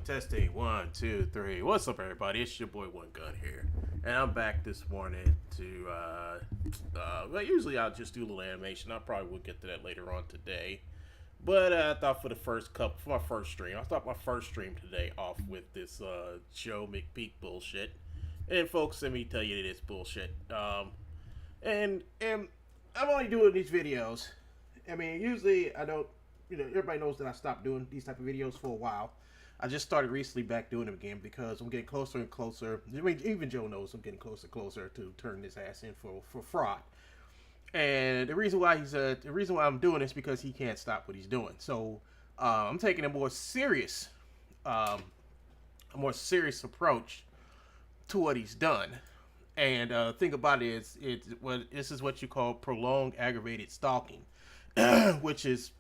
Testing. 1, 2, 3. What's up, everybody? It's your boy One Gun here, and I'm back this morning to. Well, usually I'll just do a little animation. I probably will get to that later on today, but I thought for my first stream, I start my first stream today off with this Joe McPeek bullshit. And folks, let me tell you, it is bullshit. And I'm only doing these videos. I mean, usually I don't. Everybody knows that I stopped doing these type of videos for a while. I just started recently back doing them again because I'm getting closer and closer. I mean, even Joe knows I'm getting closer and closer to turning this ass in for fraud. And the reason why I'm doing this is because he can't stop what he's doing. So I'm taking a more serious approach to what he's done. And think about it is this is what you call prolonged aggravated stalking, which is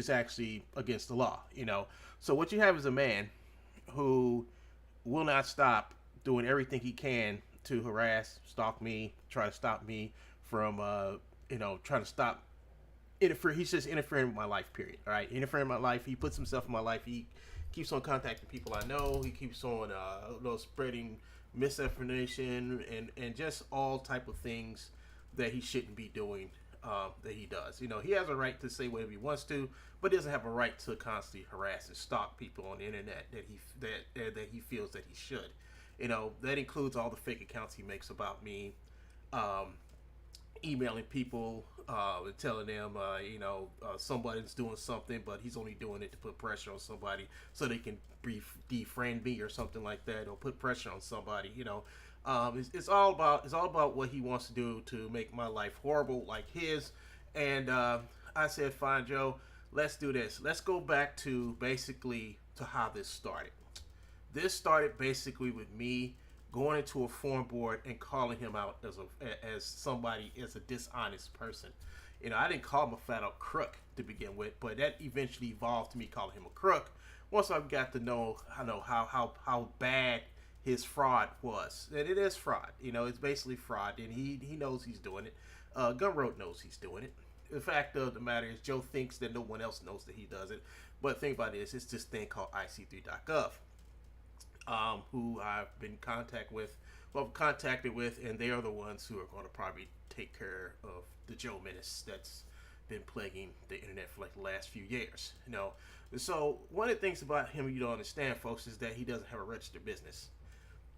actually against the law, So what you have is a man who will not stop doing everything he can to harass, stalk me, try to stop me from, trying to stop, interfere. He's just interfering with my life, period. All right, interfering with my life. He puts himself in my life. He keeps on contacting people I know. He keeps on, spreading misinformation and just all type of things that he shouldn't be doing. That he does. He has a right to say whatever he wants to, but doesn't have a right to constantly harass and stalk people on the internet that he feels that he should. That includes all the fake accounts he makes about me, emailing people, telling them, somebody's doing something, but he's only doing it to put pressure on somebody so they can defriend me or something like that, or put pressure on somebody. It's all about what he wants to do to make my life horrible like his. And I said, fine, Joe, let's do this. Let's go back to basically to how this started. This started basically with me going into a forum board and calling him out as a dishonest person. I didn't call him a flat out crook to begin with, but that eventually evolved to me calling him a crook. Once I got to know how bad his fraud was. And it is fraud. It's basically fraud, and he knows he's doing it. Gumroad knows he's doing it. The fact of the matter is, Joe thinks that no one else knows that he does it. But think about this, it's this thing called Ic3.gov, who I've been contacted with, and they are the ones who are going to probably take care of the Joe menace that's been plaguing the internet for like the last few years. So one of the things about him you don't understand, folks, is that he doesn't have a registered business.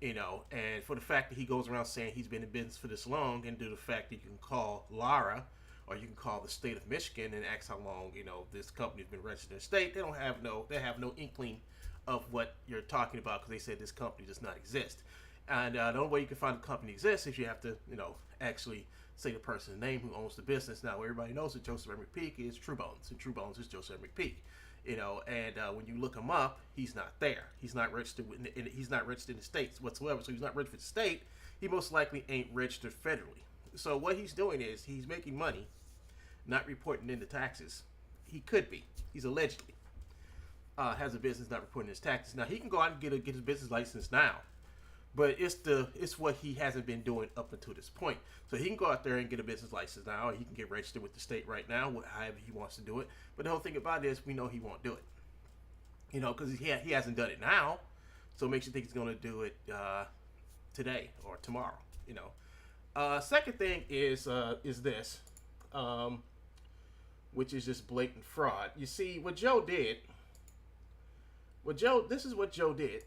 And for the fact that he goes around saying he's been in business for this long, and due to the fact that you can call Lara or you can call the state of Michigan and ask how long this company's been registered in the state, they have no inkling of what you're talking about, because they said this company does not exist. And the only way you can find a company exists is you have to actually say the person's name who owns the business. Now everybody knows that Joseph McPeek is TrueBones, and TrueBones is Joseph McPeek. And when you look him up, he's not there. He's not registered. He's not registered in the states whatsoever. So he's not registered in the state. He most likely ain't registered federally. So what he's doing is he's making money, not reporting in the taxes. He could be. He's allegedly has a business, not reporting his taxes. Now he can go out and get his business license now, but it's what he hasn't been doing up until this point. So he can go out there and get a business license now, or he can get registered with the state right now, however he wants to do it. But the whole thing about this, we know he won't do it. Because he hasn't done it now. So it makes you think he's going to do it today or tomorrow. Second thing is this, which is just blatant fraud. You see, what Joe did. This is what Joe did.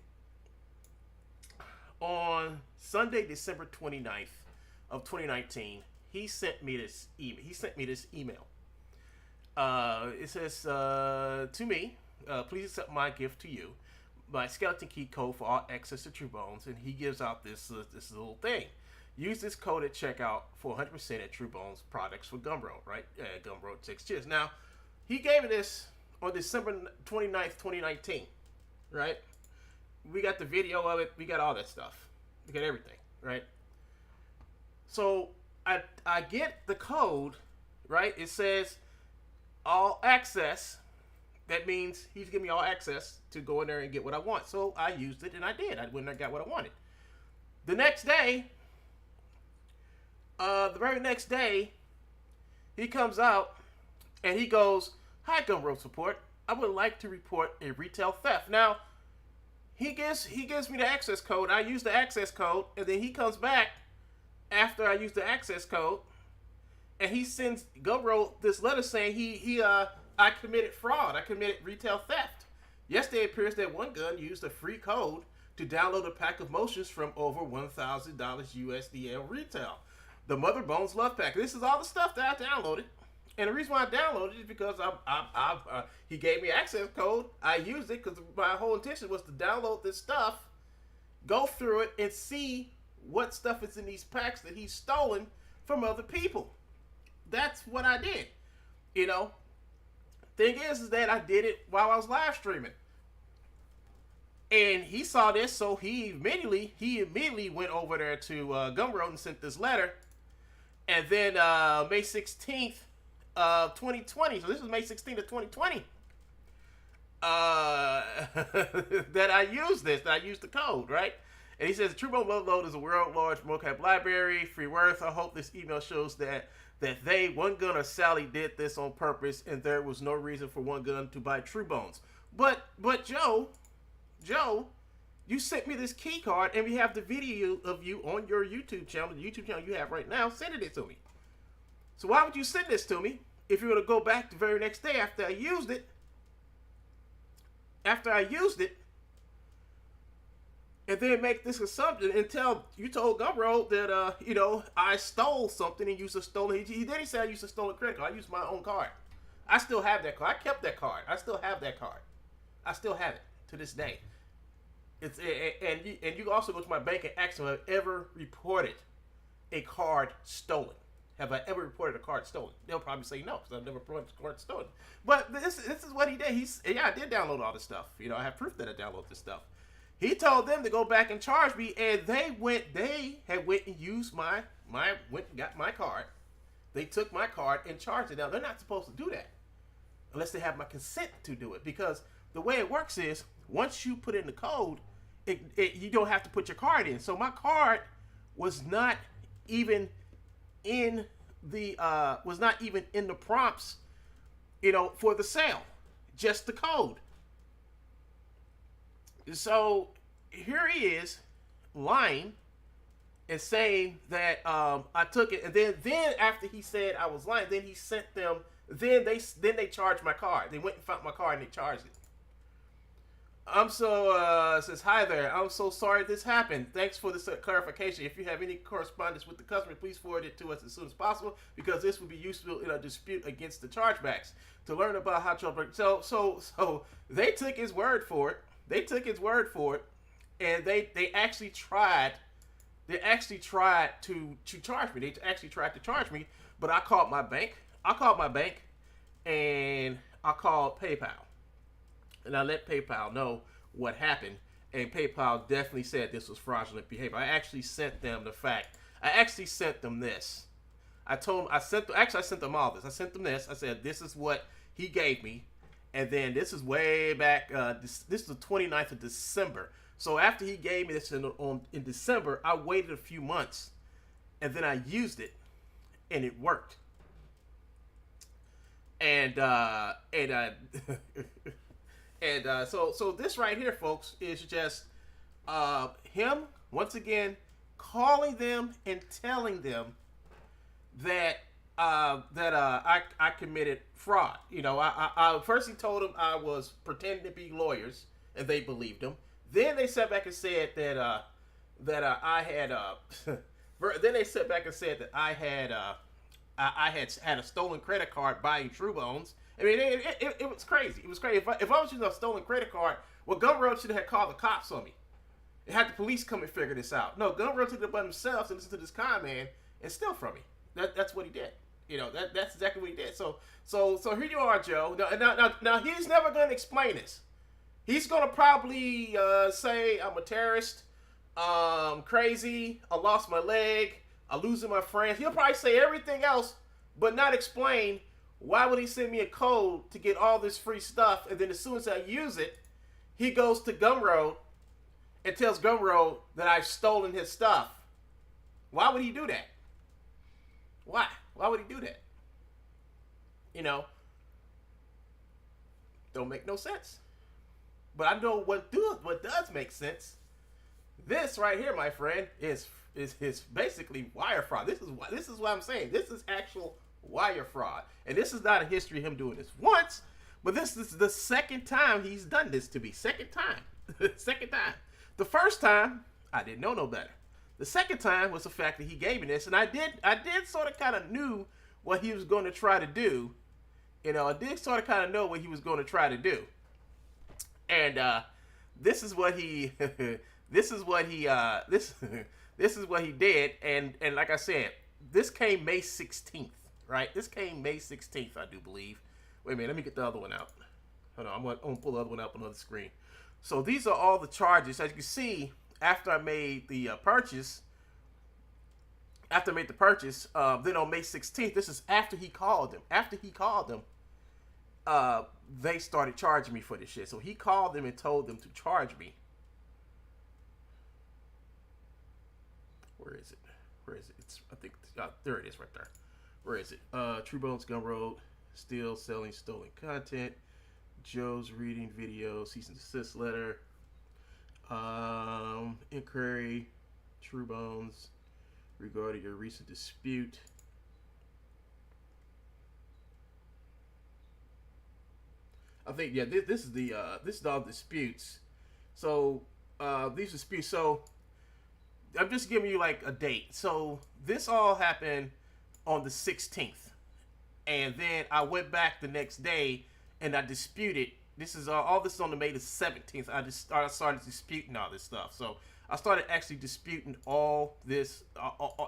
On Sunday, December 29th of 2019, he sent me this email. It says, to me, please accept my gift to you, my skeleton key code for all access to TrueBones. And he gives out this little thing. Use this code at checkout for 100% at TrueBones products for Gumroad, right? Gumroad 6 cheers. Now, he gave me this on December 29th, 2019, right? We got the video of it. We got all that stuff. We got everything, right? So I get the code, right? It says all access. That means he's giving me all access to go in there and get what I want. So I used it, and I did. I went and got what I wanted. The next day, the very next day, he comes out and he goes, "Hi, Gumroad support. I would like to report a retail theft." Now, he gives me the access code. I use the access code, and then he comes back after I use the access code, and he sends Gumroad this letter saying I committed fraud. I committed retail theft. Yesterday, it appears that one gun used a free code to download a pack of motions from over $1,000 USD retail. The Mother Bones Love Pack. This is all the stuff that I downloaded. And the reason why I downloaded it is because he gave me access code. I used it because my whole intention was to download this stuff, go through it, and see what stuff is in these packs that he's stolen from other people. That's what I did. You know, thing is that I did it while I was live streaming. And he saw this, so he immediately went over there to Gumroad and sent this letter. And then May 16th of 2020, so this is May 16th of 2020, that I used the code, right? And he says, TrueBone Load is a world-large mocap library, free worth. I hope this email shows that they, One Gun or Sally, did this on purpose, and there was no reason for One Gun to buy True Bones. But Joe, you sent me this key card, and we have the video of you on your YouTube channel, the YouTube channel you have right now, sending it to me. So why would you send this to me if you're going to go back the very next day after I used it? And then make this assumption and you told Gumroad that, I stole something and used a stolen. He said I used a stolen credit card. I used my own card. I still have that card. I kept that card. I still have that card. I still have it to this day. And you can also go to my bank and ask them, have I ever reported a card stolen? Have I ever reported a card stolen? They'll probably say no, because I've never reported a card stolen. But this is what he did. I did download all this stuff. I have proof that I downloaded this stuff. He told them to go back and charge me, and they had went and used got my card. They took my card and charged it. Now, they're not supposed to do that unless they have my consent to do it, because the way it works is once you put in the code, you don't have to put your card in. So my card was not even in the prompts, for the sale, just the code. So here he is lying and saying that I took it, and then after he said I was lying, then he sent them. Then they charged my card. They went and found my card and they charged it. Says, hi there. I'm so sorry this happened. Thanks for this clarification. If you have any correspondence with the customer, please forward it to us as soon as possible, because this would be useful in a dispute against the chargebacks. To learn about how to... So they took his word for it. And they actually tried to charge me. They actually tried to charge me, but I called my bank. And I called PayPal. And I let PayPal know what happened, and PayPal definitely said this was fraudulent behavior. I actually sent them this. I sent them all this. I sent them this. I said, this is what he gave me. And then this is way back, this is the 29th of December. So after he gave me this in December, I waited a few months, and then I used it, and it worked. So this right here, folks, is just him once again calling them and telling them that I committed fraud. I first he told them I was pretending to be lawyers, and they believed him. Then they sat back and said that I had then they sat back and said that I had a stolen credit card buying True Bones. I mean, it was crazy. It was crazy. If I was using a stolen credit card, well, Gumroad should have called the cops on me. It had the police come and figure this out. No, Gumroad took it upon themselves and listened to this con man and steal from me. That's what he did. That's exactly what he did. So here you are, Joe. Now he's never going to explain this. He's going to probably say I'm a terrorist, crazy, I lost my leg, I'm losing my friends. He'll probably say everything else, but not explain why would he send me a code to get all this free stuff, and then as soon as I use it, he goes to Gumroad and tells Gumroad that I've stolen his stuff. Why would he do that? Why? Why would he do that? Don't make no sense. But I know what does make sense. This right here, my friend, is basically wire fraud. This is what I'm saying. This is actual wire fraud, and this is not a history of him doing this once, but this is the second time he's done this to me. Second time, second time. The first time I didn't know no better. The second time was the fact that he gave me this, and I did sort of kind of knew what he was going to try to do. You know, I did sort of kind of know what he was going to try to do, and this is what he. This is what he this is what he did, and like I said, this came May 16th, right? This came May 16th, I do believe. Wait a minute, let me get the other one out. Hold on, I'm gonna pull the other one up on the other screen. So these are all the charges. As you can see, after I made the purchase, then on May 16th, this is after he called them. After he called them, they started charging me for this shit. So he called them and told them to charge me. Where is it? I think there it is right there. Where is it? True Bones Gumroad, still selling stolen content. Joe's reading video, cease and desist letter. Inquiry, True Bones, regarding your recent dispute. I think this is all disputes. So these disputes. So I'm just giving you like a date. So this all happened on the 16th, and then I went back the next day and I disputed. This is all this is on the May the 17th. I just started disputing all this stuff. So I started actually disputing all this,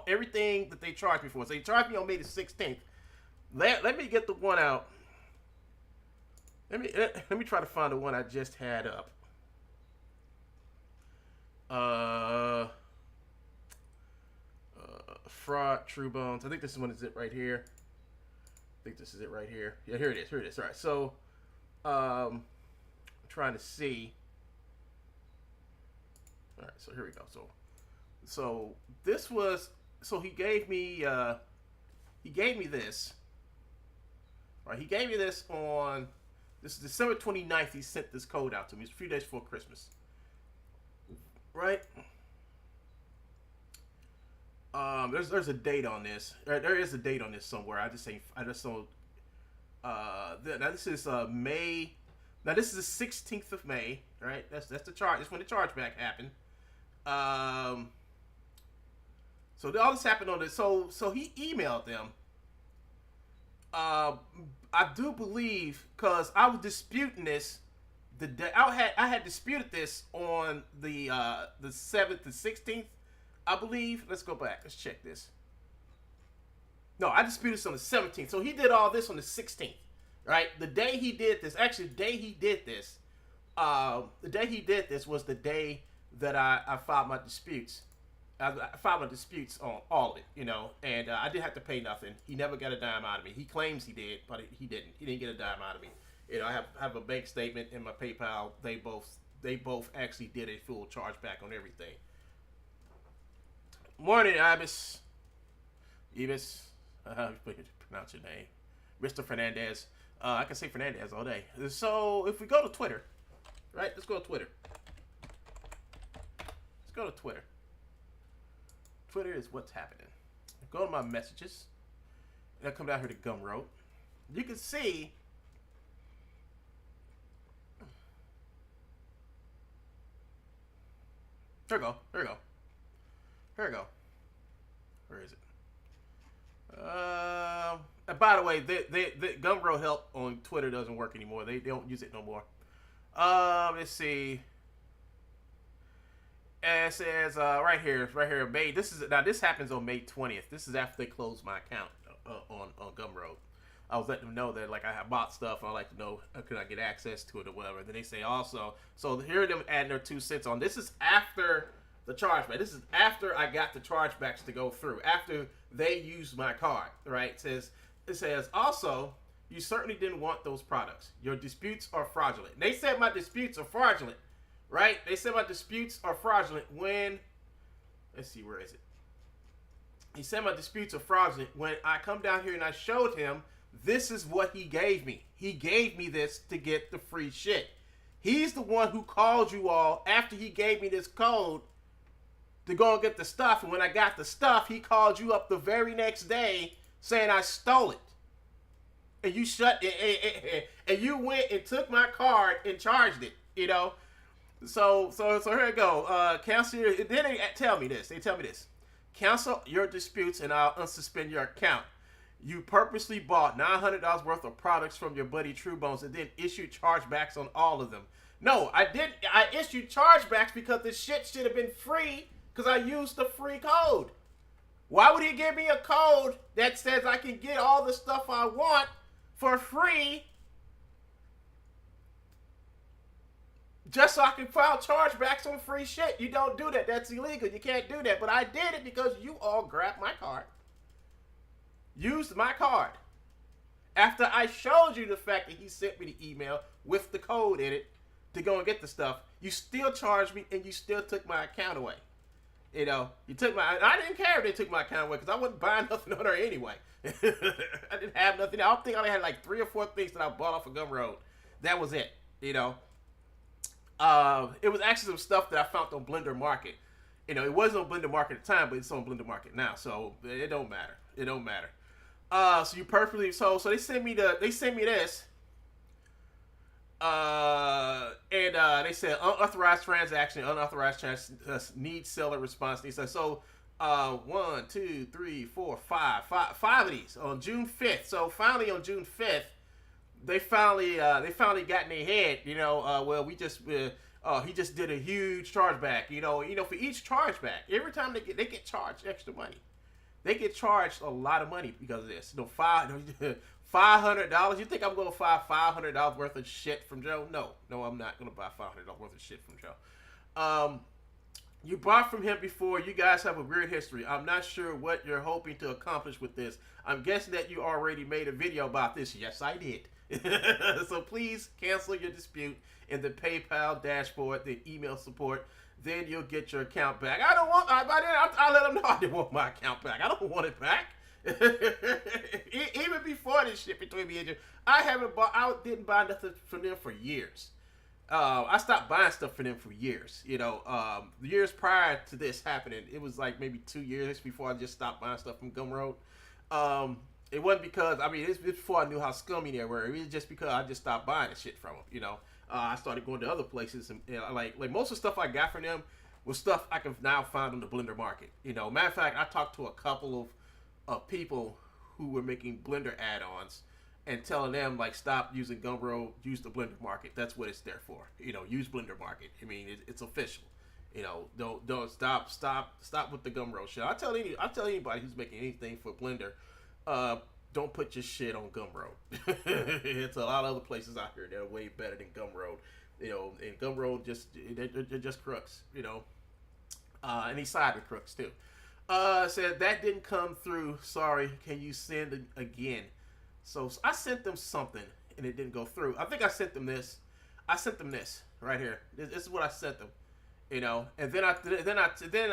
everything that they charged me for. So they charged me on May the 16th. Let me get the one out. Let me try to find the one I just had up. Fraud, True Bones. I think this one is it right here. Yeah, here it is. All right, so I'm trying to see. All right, so here we go. So this was, so he gave me this. All right, he gave me this on, this is December 29th. He sent this code out to me. It's a few days before Christmas. Right? There's a date on this. There is a date on this somewhere. I just don't. Now this is May. Now this is the 16th of May. Right? That's the charge. That's when the chargeback happened. So all this happened on this. So he emailed them. I do believe, because I was disputing this the day I had disputed this on the 7th and 16th. I believe. Let's go back. Let's check this. No, I disputed this on the 17th. So he did all this on the 16th, right? The day he did this, actually, the day he did this was the day that I filed my disputes. I filed my disputes on all of it, you know, and I didn't have to pay nothing. He never got a dime out of me. He claims he did, but he didn't. He didn't get a dime out of me. You know, I have a bank statement in my PayPal. They both actually did a full chargeback on everything. Morning, Ibis. How you pronounce your name? Mr. Fernandez. I can say Fernandez all day. So if we go to Twitter, right? Let's go to Twitter. Twitter is what's happening. Go to my messages, and I come down here to Gumroad. You can see. Here we go. Where is it? And by the way, the Gumroad help on Twitter doesn't work anymore. They don't use it no more. Let's see. And it says right here, May. This happens on May 20th. This is after they closed my account on Gumroad. I was letting them know that like I have bought stuff. I like to know could I get access to it or whatever. And then they say also. So here are them adding their 2 cents on. This is after the chargeback. This is after I got the chargebacks to go through. After they used my card, right? It says also, you certainly didn't want those products. Your disputes are fraudulent. They said my disputes are fraudulent, right? They said my disputes are fraudulent when, let's see, where is it? He said my disputes are fraudulent when I come down here and I showed him this is what he gave me. He gave me this to get the free shit. He's the one who called you all after he gave me this code to go and get the stuff. And when I got the stuff, he called you up the very next day saying I stole it. And you and you went and took my card and charged it, you know. So here we go. Cancel your, then they tell me this. Cancel your disputes and I'll unsuspend your account. You purposely bought $900 worth of products from your buddy True Bones and then issued chargebacks on all of them. No, I didn't. I issued chargebacks because the shit should have been free because I used the free code. Why would he give me a code that says I can get all the stuff I want for free just so I can file chargebacks on free shit? You don't do that. That's illegal. You can't do that. But I did it because you all grabbed my card, used my card. After I showed you the fact that he sent me the email with the code in it to go and get the stuff, you still charged me and you still took my account away. You know, you took my, I didn't care if they took my account away because I wasn't buying nothing on her anyway. I didn't have nothing. I don't think I only had like 3 or 4 things that I bought off of Gumroad. That was it, you know. It was actually some stuff that I found on Blender Market. You know, it wasn't on Blender Market at the time, but it's on Blender Market now, so it don't matter. It don't matter. So you perfectly, so they sent me this. And they said unauthorized transaction, needs seller response. They said so. 1, 2, 3, 4, 5 of these on June 5th. So finally on June 5th, they finally got in their head. You know, well he just did a huge chargeback. You know for each chargeback, every time they get charged extra money. They get charged a lot of money because of this. You know, $500. You think I'm going to buy $500 worth of shit from Joe? No, I'm not going to buy $500 worth of shit from Joe. You bought from him before. You guys have a weird history. I'm not sure what you're hoping to accomplish with this. I'm guessing that you already made a video about this. Yes, I did. So please cancel your dispute in the PayPal dashboard, the email support. Then you'll get your account back. I don't want. I let them know I didn't want my account back. I don't want it back. Even before this shit between me and you, I didn't buy nothing from them for years. I stopped buying stuff for them for years. You know, years prior to this happening, it was like maybe 2 years before I just stopped buying stuff from Gumroad. It wasn't because, I mean, it's before I knew how scummy they were. It was just because I just stopped buying the shit from them. You know, I started going to other places, and you know, like most of the stuff I got from them was stuff I can now find on the Blender Market. You know, matter of fact, I talked to a couple of people who were making Blender add-ons and telling them like stop using Gumroad, use the Blender Market. That's what it's there for. You know, use Blender Market. I mean, it's official. You know, don't stop with the Gumroad shit. I tell anybody who's making anything for Blender, don't put your shit on Gumroad. It's a lot of other places out here that are way better than Gumroad. You know, and Gumroad they're just crooks. You know, and these cyber crooks too. Said that didn't come through. Sorry, can you send it again? So I sent them something and it didn't go through. I think I sent them this. I sent them this right here. This is what I sent them. You know, and then I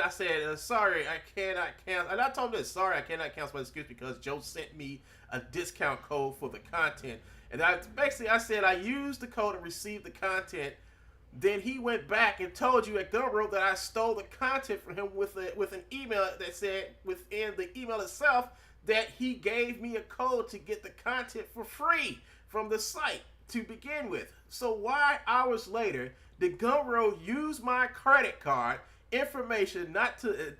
said sorry, I cannot cancel. And I told them this. Sorry, I cannot cancel my excuse because Joe sent me a discount code for the content. And I said I used the code and received the content. Then he went back and told you at Gumroad that I stole the content from him with an email that said within the email itself that he gave me a code to get the content for free from the site to begin with. So why hours later did Gumroad use my credit card information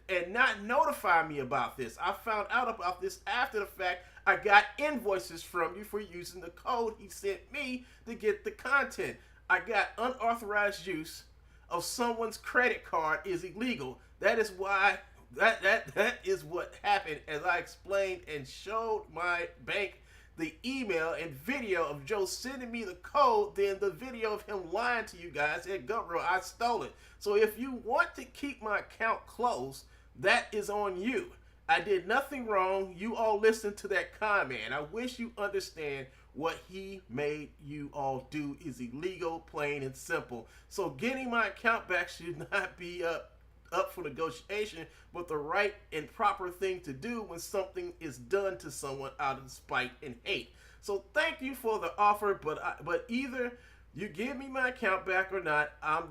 and not notify me about this? I found out about this after the fact. I got invoices from you for using the code he sent me to get the content. I got unauthorized use of someone's credit card is illegal. That is why that is what happened, as I explained and showed my bank the email and video of Joe sending me the code, then the video of him lying to you guys at Gumroad. I stole it. So if you want to keep my account closed, that is on you. I did nothing wrong. You all listen to that comment. I wish you understand what he made you all do is illegal, plain and simple. So getting my account back should not be up for negotiation, but the right and proper thing to do when something is done to someone out of spite and hate. So thank you for the offer, but either You give me my account back or not, I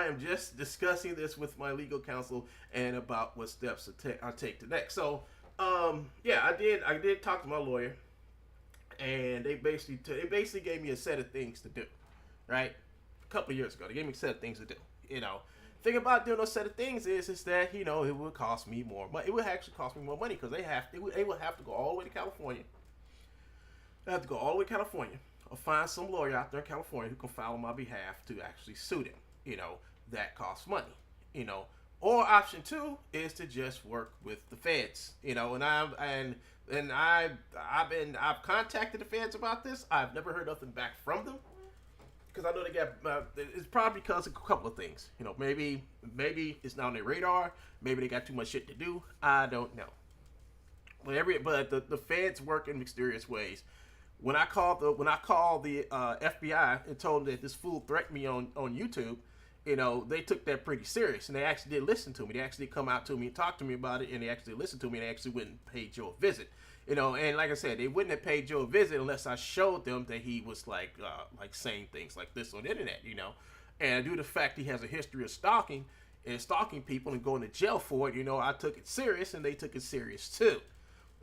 am just discussing this with my legal counsel and about what steps I take to next. So, yeah, I did talk to my lawyer, and they basically gave me a set of things to do, right? A couple of years ago, they gave me a set of things to do. You know, thing about doing those set of things is that it would cost me more money. It would actually cost me more money because they would have to go all the way to California. They have to go all the way to California or find some lawyer out there in California who can file on my behalf to actually sue them. That costs money. Or option two is to just work with the feds. I've contacted the feds about this. I've never heard nothing back from them because I know they got. It's probably because of a couple of things. Maybe it's not on their radar. Maybe they got too much shit to do. I don't know. But the feds work in mysterious ways. When I called the FBI and told them that this fool threatened me on YouTube, they took that pretty serious, and they actually did listen to me. They actually come out to me and talk to me about it, and they actually listened to me, and they actually went and paid Joe a visit. And like I said, they wouldn't have paid Joe a visit unless I showed them that he was like saying things like this on the internet, And due to the fact he has a history of stalking people and going to jail for it, I took it serious, and they took it serious too.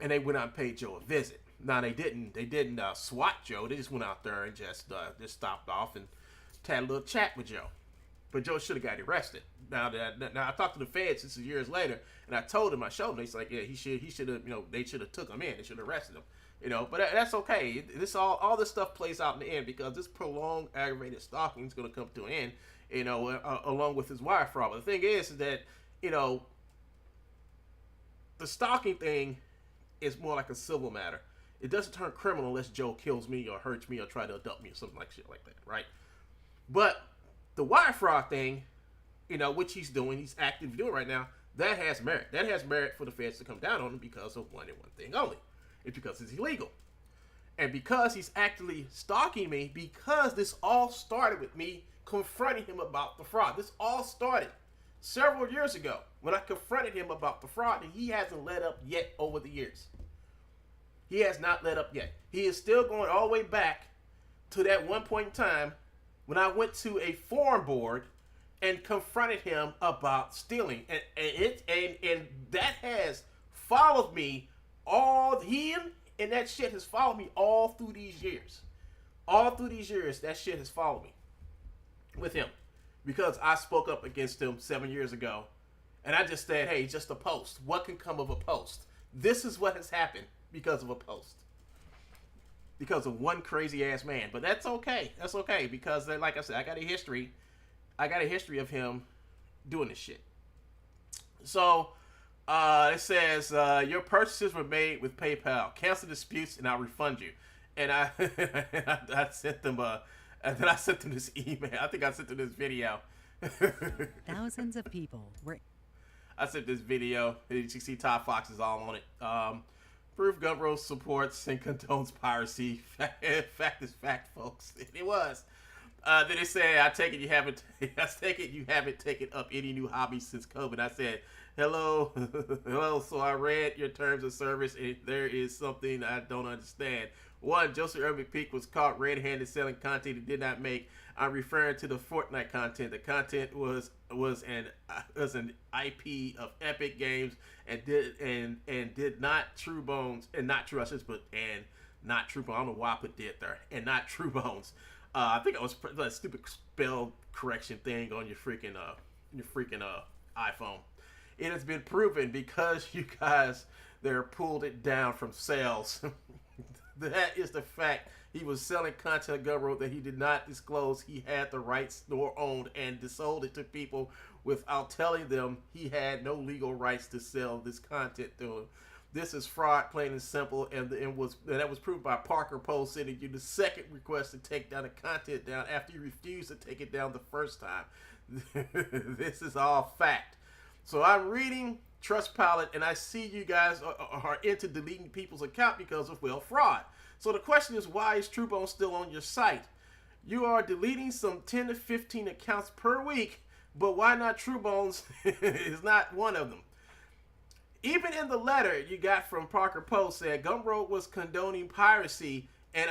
And they went out and paid Joe a visit. Now they didn't swat Joe. They just went out there and just stopped off and had a little chat with Joe. But Joe should have got arrested. Now I talked to the feds. This is years later, and I told him, I showed him. He's like, yeah, he should have. They should have took him in. They should have arrested him. But that's okay. All this stuff plays out in the end because this prolonged aggravated stalking is going to come to an end. Along with his wire fraud. But the thing is that the stalking thing is more like a civil matter. It doesn't turn criminal unless Joe kills me or hurts me or try to abduct me or something like shit like that, right? But the wire fraud thing, which he's actively doing right now, that has merit. That has merit for the feds to come down on him because of one and one thing only. It's because it's illegal. And because he's actively stalking me, because this all started with me confronting him about the fraud. This all started several years ago when I confronted him about the fraud, and he hasn't let up yet over the years. He has not let up yet. He is still going all the way back to that one point in time when I went to a forum board and confronted him about stealing. And that has followed me and that shit has followed me all through these years. All through these years, that shit has followed me with him. Because I spoke up against him 7 years ago. And I just said, hey, just a post. What can come of a post? This is what has happened because of a post. Because of one crazy ass man. But that's okay. That's okay. Because like I said, I got a history of him doing this shit. So it says your purchases were made with PayPal. Cancel disputes and I'll refund you. And I sent them and then I sent them this email. I think I sent them this video. Thousands of people were. I sent this video. You see Todd Fox is all on it. Proof Gumroad supports and condones piracy. Fact is fact, folks. It was. Then they say, I take it you haven't taken up any new hobbies since COVID. I said, hello. So I read your terms of service, and there is something I don't understand. One, Joseph Earl Mcpeek was caught red-handed selling content he did not make. I'm referring to the Fortnite content. The content was an IP of Epic Games and did not True Bones and not True. I should put and not True Bones. I don't know why I put did there and not True Bones. I think it was the stupid spell correction thing on your freaking iPhone. It has been proven because you guys there pulled it down from sales. That is the fact. He was selling content Gumroad that he did not disclose he had the rights nor owned and sold it to people without telling them he had no legal rights to sell this content to them. This is fraud, plain and simple, and that was proved by Parker Post sending you the second request to take down the content down after you refused to take it down the first time. This is all fact. So I'm reading Trustpilot, and I see you guys are into deleting people's account because of, fraud. So the question is, why is TrueBone still on your site? You are deleting some 10 to 15 accounts per week, but why not TrueBones is not one of them? Even in the letter you got from Parker Post said Gumroad was condoning piracy and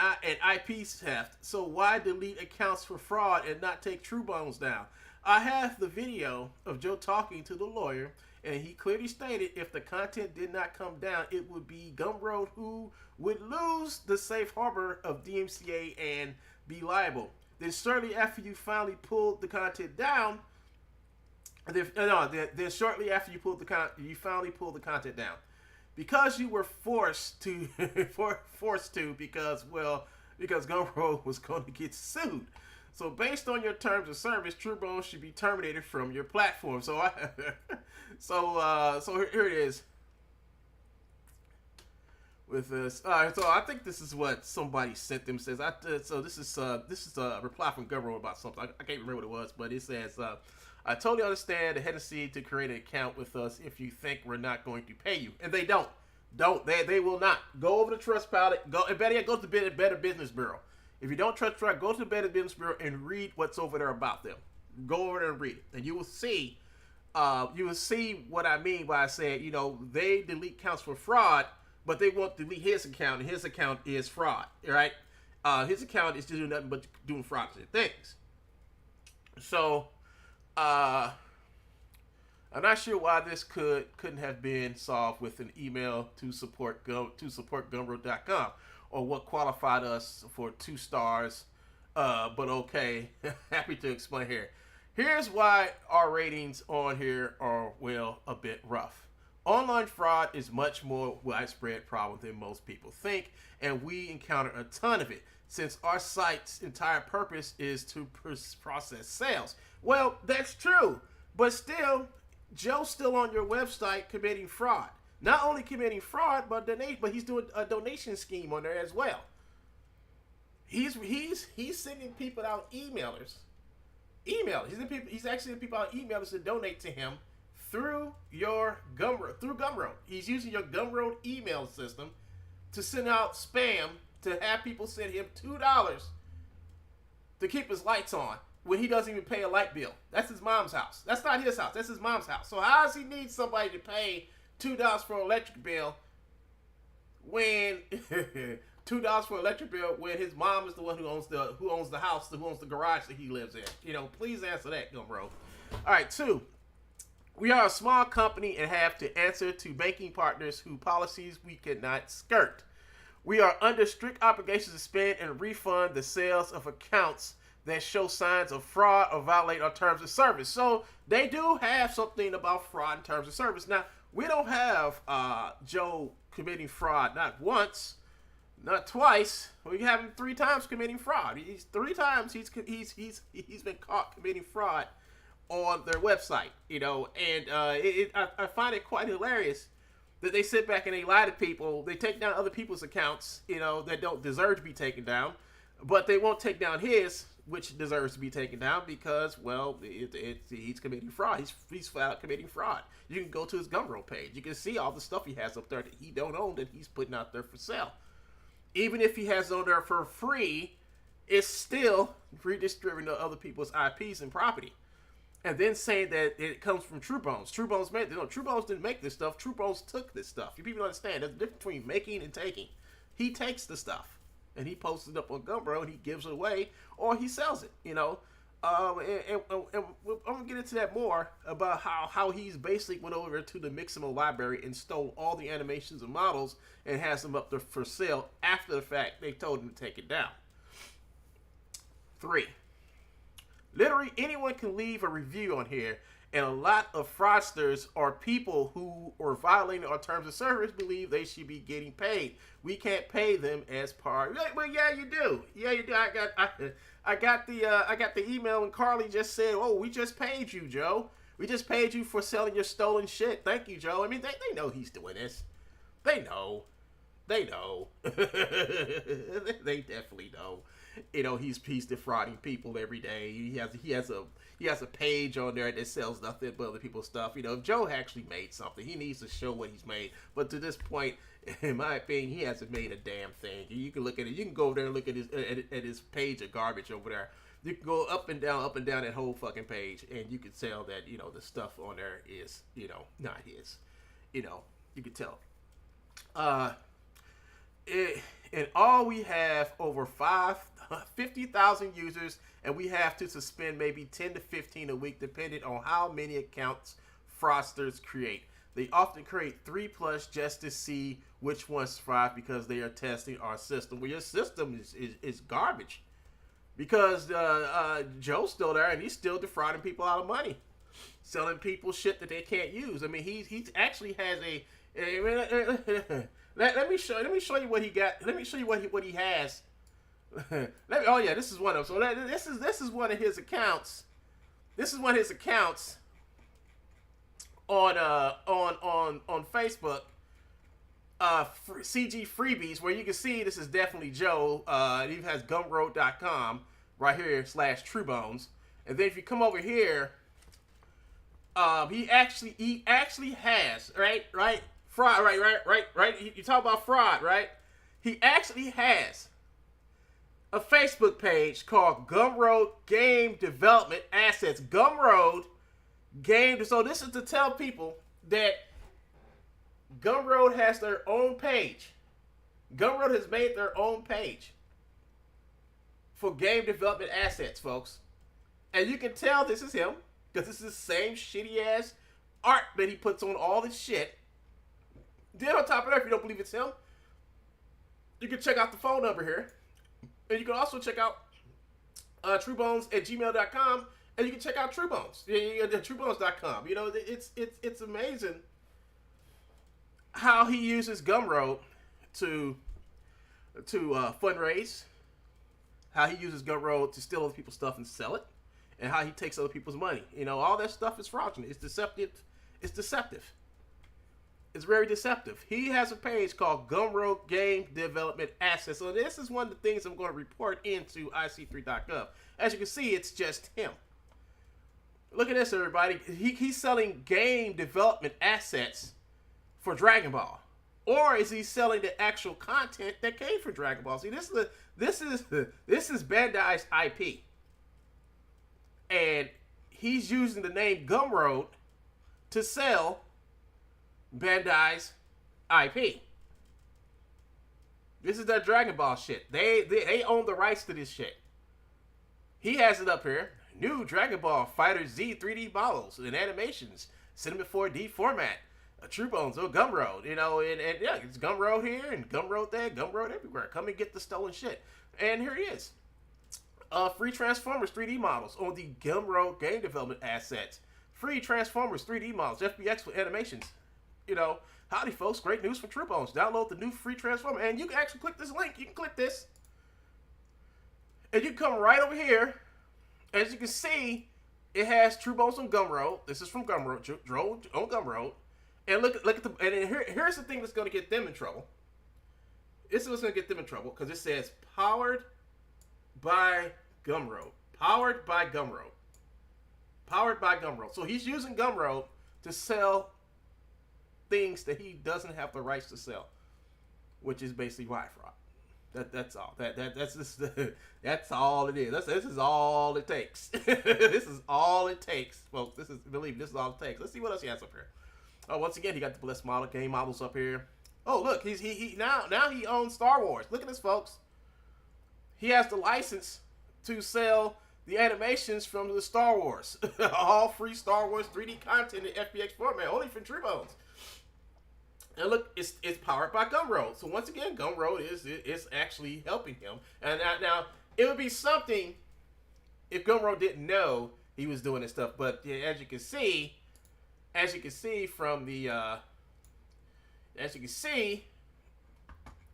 IP theft. So why delete accounts for fraud and not take True Bones down? I have the video of Joe talking to the lawyer, and he clearly stated if the content did not come down, it would be Gumroad who would lose the safe harbor of DMCA and be liable. Then shortly after you finally pulled the content down, then shortly after you finally pulled the content down, because you were forced to, because Gumroad was going to get sued. So based on your terms of service, TrueBones should be terminated from your platform. So here it is. With this, so I think this is what somebody sent them. Says this is a reply from Gumroad about something. I can't remember what it was, but it says, I totally understand the hesitancy to create an account with us if you think we're not going to pay you, and they don't. They will not. Go over to Trustpilot. Go, and better yet, go to the Better Business Bureau. If you don't trust Trust, go to the Better Business Bureau and read what's over there about them. Go over there and read it, and you will see what I mean by saying, they delete accounts for fraud, but they won't delete his account, and his account is fraud, right? His account is doing nothing but doing fraudulent things. So, I'm not sure why this couldn't have been solved with an email to support Gumroad.com, or what qualified us for 2 stars. But okay, happy to explain here. Here's why our ratings on here are, a bit rough. Online fraud is much more widespread problem than most people think, and we encounter a ton of it, since our site's entire purpose is to process sales. Well, that's true, but still, Joe's still on your website committing fraud. Not only committing fraud, but he's doing a donation scheme on there as well. He's sending people out emailers. He's actually sending people out emailers to donate to him through your Gumroad. He's using your Gumroad email system to send out spam, to have people send him $2 to keep his lights on when he doesn't even pay a light bill. That's his mom's house. That's not his house. That's his mom's house. So how does he need somebody to pay $2 for an electric bill when $2 for an electric bill when his mom is the one who owns the house, who owns the garage that he lives in? Please answer that, Gumroad. All right, 2. We are a small company and have to answer to banking partners whose policies we cannot skirt. We are under strict obligations to spend and refund the sales of accounts that show signs of fraud or violate our terms of service. So they do have something about fraud in terms of service. Now, we don't have Joe committing fraud not once, not twice. We have him 3 times committing fraud. He's 3 times he's been caught committing fraud on their website, and I find it quite hilarious that they sit back and they lie to people. They take down other people's accounts, that don't deserve to be taken down, but they won't take down his, which deserves to be taken down because, he's committing fraud. He's flat out committing fraud. You can go to his Gumroad page. You can see all the stuff he has up there that he don't own that he's putting out there for sale. Even if he has it on there for free, it's still redistributing to other people's IPs and property. And then saying that it comes from TrueBones. TrueBones didn't make this stuff. TrueBones took this stuff. You people understand. There's a difference between making and taking. He takes the stuff and he posts it up on Gumroad and he gives it away or he sells it, And I'm gonna get into that more about how he's basically went over to the Mixamo library and stole all the animations and models and has them up there for sale after the fact they told him to take it down. 3. Literally anyone can leave a review on here, and a lot of fraudsters or people who are violating our terms of service believe they should be getting paid. We can't pay them as part. Well, yeah, you do. Yeah, you do. I got the email and Carly just said, "Oh, we just paid you, Joe. We just paid you for selling your stolen shit. Thank you, Joe." I mean, they know he's doing this. They know. They definitely know. He's defrauding people every day. He has a page on there that sells nothing but other people's stuff. If Joe actually made something, he needs to show what he's made. But to this point, in my opinion, he hasn't made a damn thing. You can look at it. You can go over there and look at his page of garbage over there. You can go up and down that whole fucking page, and you can tell that the stuff on there is not his. You can tell. And all we have over 50,000 users, and we have to suspend maybe 10 to 15 a week, depending on how many accounts fraudsters create. They often create 3+ just to see which ones thrive because they are testing our system. Well, your system is garbage because Joe's still there and he's still defrauding people out of money, selling people shit that they can't use. I mean, he actually has let me show you what he got. Let me show you what he has. Oh yeah, this is one of them. So this is one of his accounts. This is one of his accounts on Facebook. CG Freebies, where you can see this is definitely Joe. He has gumroad.com right here /Truebones, and then if you come over here, he actually has right fraud right. You talk about fraud, right? He actually has a Facebook page called Gumroad Game Development Assets. Gumroad Game. So this is to tell people that Gumroad has their own page. Gumroad has made their own page for game development assets, folks. And you can tell this is him because this is the same shitty ass art that he puts on all this shit. Then on top of that, if you don't believe it's him, you can check out the phone number here. And you can also check out truebones@gmail.com, and you can check out Truebones, truebones.com. You know, it's amazing how he uses Gumroad to fundraise, how he uses Gumroad to steal other people's stuff and sell it, and how he takes other people's money. You know, all that stuff is fraudulent. It's deceptive. It's deceptive. It's very deceptive. He has a page called Gumroad Game Development Assets. So this is one of the things I'm going to report into Ic3.gov. As you can see, it's just him. Look at this, everybody. He's selling game development assets for Dragon Ball. Or is he selling the actual content that came from Dragon Ball? See, this is Bandai's IP. And he's using the name Gumroad to sell Bandai's IP. This is that Dragon Ball shit. They own the rights to this shit. He has it up here. New Dragon Ball Fighter Z 3D models and animations. Cinema 4D format. A Truebones or Gumroad. You know, and yeah, it's Gumroad here and Gumroad there, Gumroad everywhere. Come and get the stolen shit. And here he is. Free Transformers 3D models on the Gumroad game development assets. Free Transformers 3D models. FBX with animations. You know, howdy folks, great news from Truebones. Download the new free Transformer, and you can actually click this link. You can click this, and you come right over here. As you can see, it has Truebones on Gumroad. This is from Gumroad, on Gumroad. And look at the, and here's the thing that's going to get them in trouble. This is what's going to get them in trouble, because it says powered by Gumroad. Powered by Gumroad. Powered by Gumroad. So he's using Gumroad to sell things that he doesn't have the rights to sell, which is basically wire fraud. That's all. That's all it is. This is all it takes. This is all it takes, folks. This is all it takes. Let's see what else he has up here. Oh, once again, he got the Bliss model game models up here. Oh, look, he now he owns Star Wars. Look at this, folks. He has the license to sell the animations from the Star Wars. All free Star Wars 3D content in FBX format, only from Truebones. And look, it's powered by Gumroad. So once again, Gumroad is actually helping him. And now it would be something if Gumroad didn't know he was doing this stuff. But yeah, as you can see from the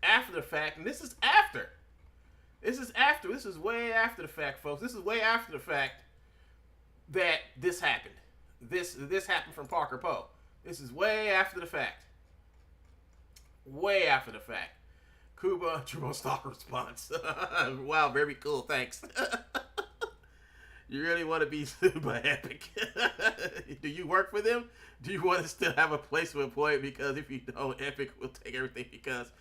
after the fact, and this is after. This is way after the fact, folks. This is way after the fact that this happened. This happened from Parker Poe. This is way after the fact. Way after the fact. Kuba, True Stock response. Wow, very cool. Thanks. You really want to be sued by Epic? Do you work for them? Do you want to still have a place of employment? Because if you don't, Epic will take everything because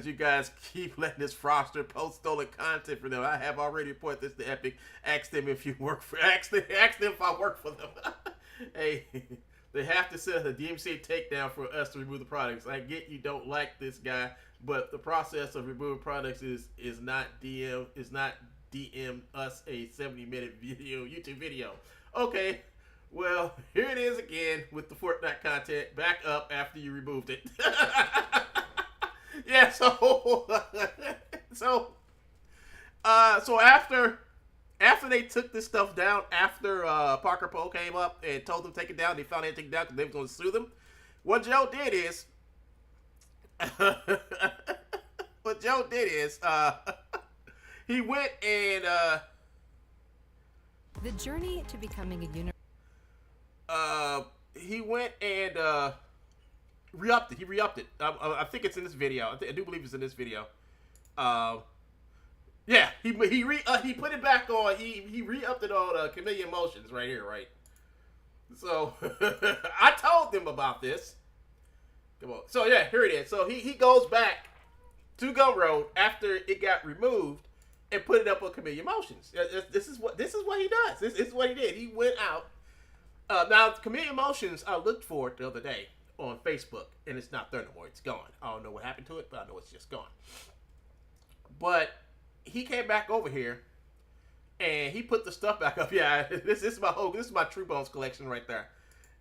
you guys keep letting this fraudster post stolen content for them. I have already reported this to Epic. Ask them if you work for. Ask them if I work for them. Hey. They have to set a DMCA takedown for us to remove the products. I get you don't like this guy, but the process of removing products is not DM us a 70-minute video, YouTube video. Okay, well, here it is again with the Fortnite content back up after you removed it. Yeah, so after they took this stuff down, after Parker Poe came up and told them to take it down, they found out to take it down because they were going to sue them. What Joe did is, he went and The journey to becoming a he went and re-upped it. He re-upped it. I think it's in this video. I do believe it's in this video. Yeah, he put it back on. He re-upped it on Chameleon Motions right here, right? So I told them about this. Come on. So yeah, here it is. So he goes back to Gumroad after it got removed and put it up on Chameleon Motions. This is what he does. This is what he did. He went out. Now Chameleon Motions, I looked for it the other day on Facebook, and it's not there no more. It's gone. I don't know what happened to it, but I know it's just gone. But he came back over here, and he put the stuff back up. Yeah, this is my True Bones collection right there.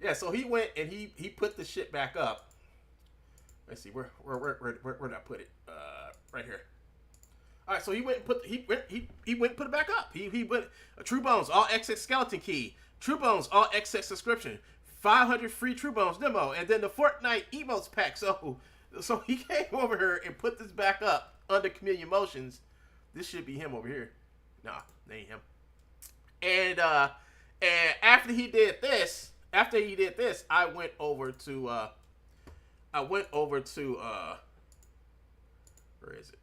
Yeah, so he went and he put the shit back up. Let's see, where did I put it? Right here. All right, so he went and put it back up. He went True Bones All XX Skeleton Key, True Bones All XX subscription, 500 free True Bones demo, and then the Fortnite emotes pack. So he came over here and put this back up under Chameleon Motions. This should be him over here. Nah, that ain't him. And after he did this, I went over to where is it?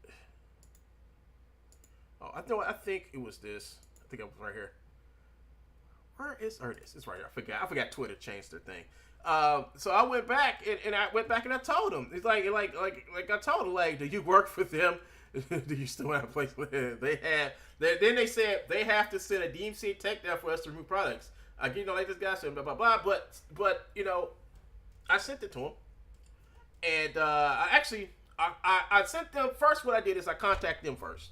Oh, I think it was this. I think it was right here. Where is it is. It's right here. I forgot Twitter changed their thing. So I went back and I told him. It's like I told him, like, do you work for them? Do you still have a place with them? Then they said they have to send a DMCA takedown for us to remove products. Like this guy said blah blah blah. But I sent it to him, and I sent them first. What I did is I contacted them first.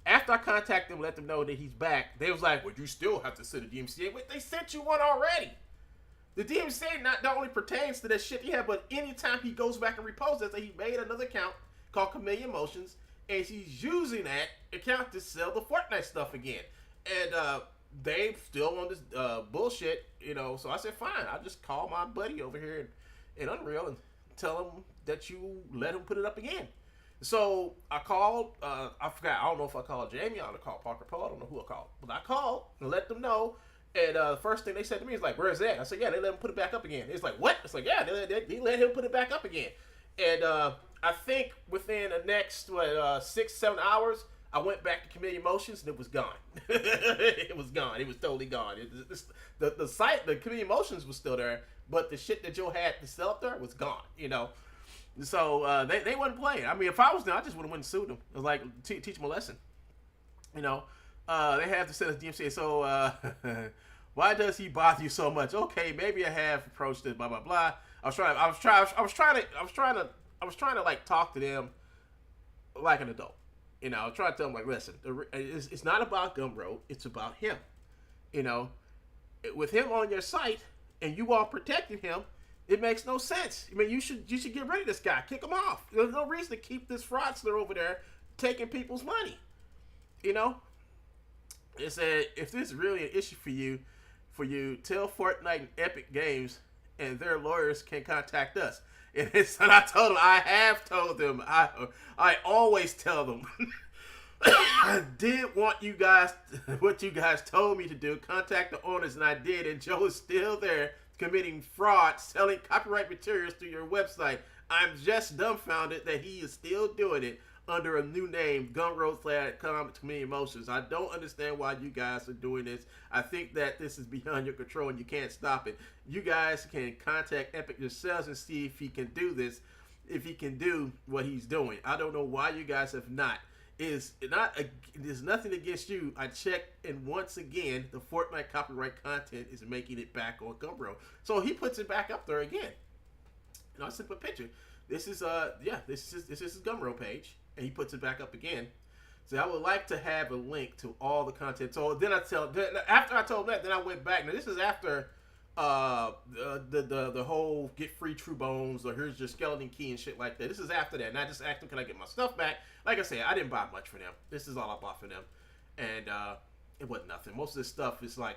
After I contacted them, let them know that he's back. They was like, "Well, you still have to send a DMCA." Wait, they sent you one already. The DMCA not only pertains to that shit he had, but anytime he goes back and reposts it, he made another account called Chameleon Motions, and he's using that account to sell the Fortnite stuff again. And they still on this bullshit, So I said, fine. I'll just call my buddy over here in Unreal and tell him that you let him put it up again. So I called. I forgot. I don't know if I called Jamie. I don't call Parker Poe. I don't know who I called, but I called and let them know. And the first thing they said to me is like, "Where's that?" I said, "Yeah, they let him put it back up again." It's like, "What?" It's like, "Yeah, they let him put it back up again." And I think within the next 6-7 hours, I went back to Chameleon Motions and it was gone. It was gone. It was totally gone. The site, the Chameleon Motions was still there, but the shit that Joe had to sell up there was gone. So they wasn't playing. I mean, if I was there, I just would have went and sued them. It was like teach them a lesson. They have to send us DMCA. So why does he bother you so much? Okay, maybe I have approached it. Blah blah blah. I was trying to like talk to them like an adult. I was trying to tell them like, listen, it's not about Gumroad. It's about him. With him on your site and you all protecting him, it makes no sense. I mean, you should get rid of this guy. Kick him off. There's no reason to keep this fraudster over there taking people's money. It said, if this is really an issue for you, tell Fortnite and Epic Games and their lawyers can contact us. And I told them, I have told them, I always tell them, I did want you guys, what you guys told me to do, contact the owners, and I did, and Joe is still there committing fraud, selling copyright materials through your website. I'm just dumbfounded that he is still doing it under a new name, Gumroad.com, Chameleon Motions. I don't understand why you guys are doing this. I think that this is beyond your control and you can't stop it. You guys can contact Epic yourselves and see if he can do this, if he can do what he's doing. I don't know why you guys have not. There's nothing against you. I checked, and once again, the Fortnite copyright content is making it back on Gumroad. So he puts it back up there again. I sent him a picture. this is this is his Gumroad page, and he puts it back up again. So I would like to have a link to all the content. So then after I told him that, then I went back. Now this is after the whole get free True Bones or here's your skeleton key and shit like that. This is after that, and I just asked him, can I get my stuff back? Like I said, I didn't buy much for them. This is all I bought for them, and it wasn't nothing. Most of this stuff is like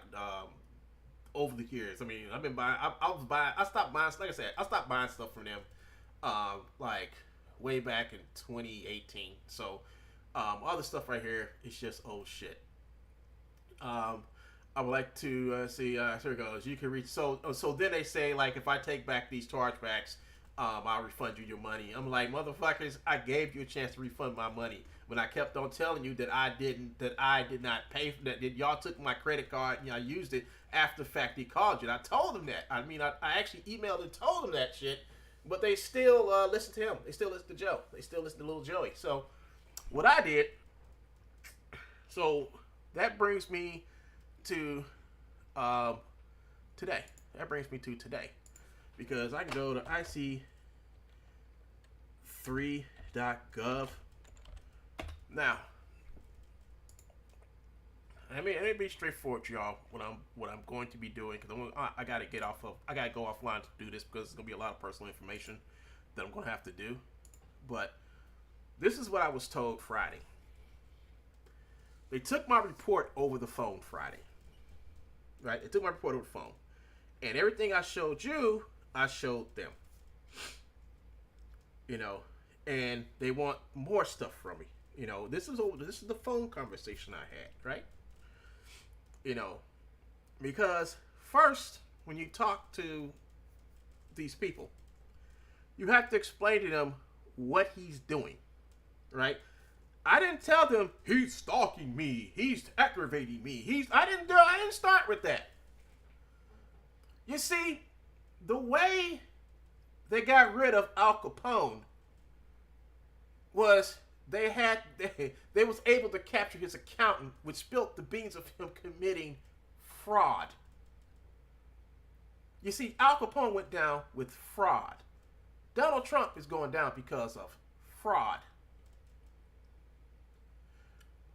over the years. I mean, I've been buying. I stopped buying. Like I said, I stopped buying stuff from them like way back in 2018. So all the stuff right here is just old shit. I would like to see. Here it goes. You can reach. So then they say like if I take back these chargebacks, I'll refund you your money. I'm like, motherfuckers, I gave you a chance to refund my money when I kept on telling you that I did not pay for that. That y'all took my credit card and y'all used it after the fact. He called you. And I told them that. I mean, I actually emailed and told them that shit, but they still listen to him. They still listen to Joe. They still listen to Little Joey. So what I did. So that brings me to today. That brings me to today, because I can go to Ic3.gov. Now, let me be straightforward to y'all what I'm going to be doing, because I gotta go offline to do this, because it's gonna be a lot of personal information that I'm gonna have to do. But this is what I was told Friday. They took my report over the phone Friday. Right? They took my report over the phone. And everything I showed you, I showed them. You know, and they want more stuff from me. You know, this is the phone conversation I had, right? You know, because first, when you talk to these people, you have to explain to them what he's doing, right? I didn't tell them he's stalking me, he's aggravating me. I didn't start with that. You see, the way they got rid of Al Capone was they was able to capture his accountant, which spilled the beans of him committing fraud. You see, Al Capone went down with fraud. Donald Trump is going down because of fraud.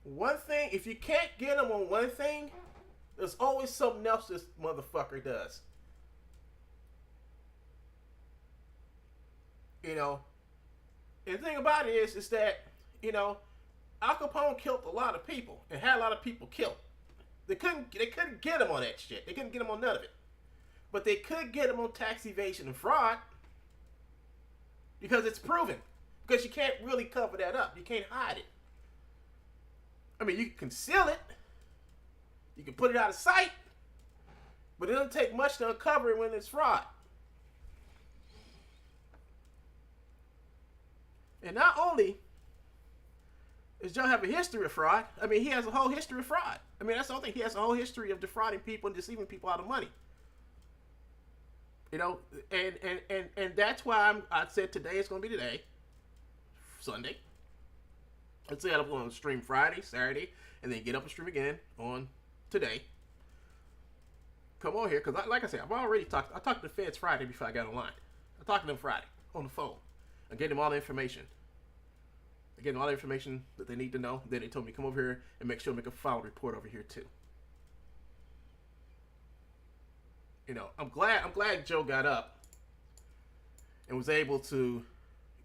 One thing, if you can't get him on one thing, there's always something else this motherfucker does. You know, and the thing about it is that, you know, Al Capone killed a lot of people and had a lot of people killed. They couldn't get him on that shit. They couldn't get him on none of it. But they could get him on tax evasion and fraud, because it's proven. Because you can't really cover that up. You can't hide it. I mean, you can conceal it. You can put it out of sight. But it doesn't take much to uncover it when it's fraud. And not only does Joe have a history of fraud, I mean, he has a whole history of fraud. I mean, that's the whole thing. He has a whole history of defrauding people and deceiving people out of money. You know, and that's why I said today is going to be today, Sunday. Let's say I'm going to stream Friday, Saturday, and then get up and stream again on today. Come on here, because like I said, I talked to the feds Friday before I got online. I talked to them Friday on the phone. I gave them all the information. I gave them all the information that they need to know. Then they told me come over here and make sure make a file report over here too. You know, I'm glad Joe got up and was able to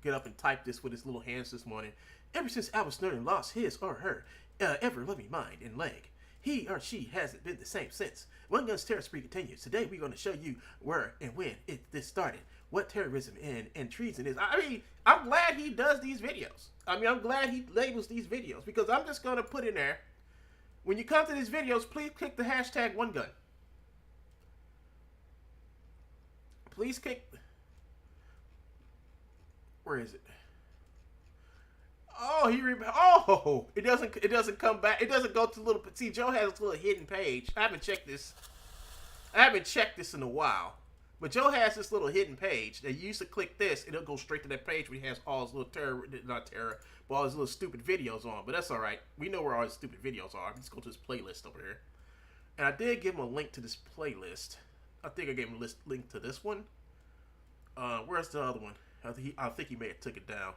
get up and type this with his little hands this morning. Ever since Albert Snowden lost his or her ever-loving mind and leg, he or she hasn't been the same since. One Gun's terror spree continues. Today we're going to show you where and when this started, what terrorism and treason is. I mean, I'm glad he does these videos. I mean, I'm glad he labels these videos, because I'm just going to put in there, when you come to these videos, please click the hashtag OneGun. Please click. Where is it? Oh, it doesn't come back. It doesn't go to little. See, Joe has a little hidden page. I haven't checked this in a while. But Joe has this little hidden page that you used to click this, and it'll go straight to that page where he has all his little but all his little stupid videos on. But that's all right. We know where all his stupid videos are. Let's go to his playlist over here. And I did give him a link to this playlist. I think I gave him a link to this one. Where's the other one? I think he may have took it down.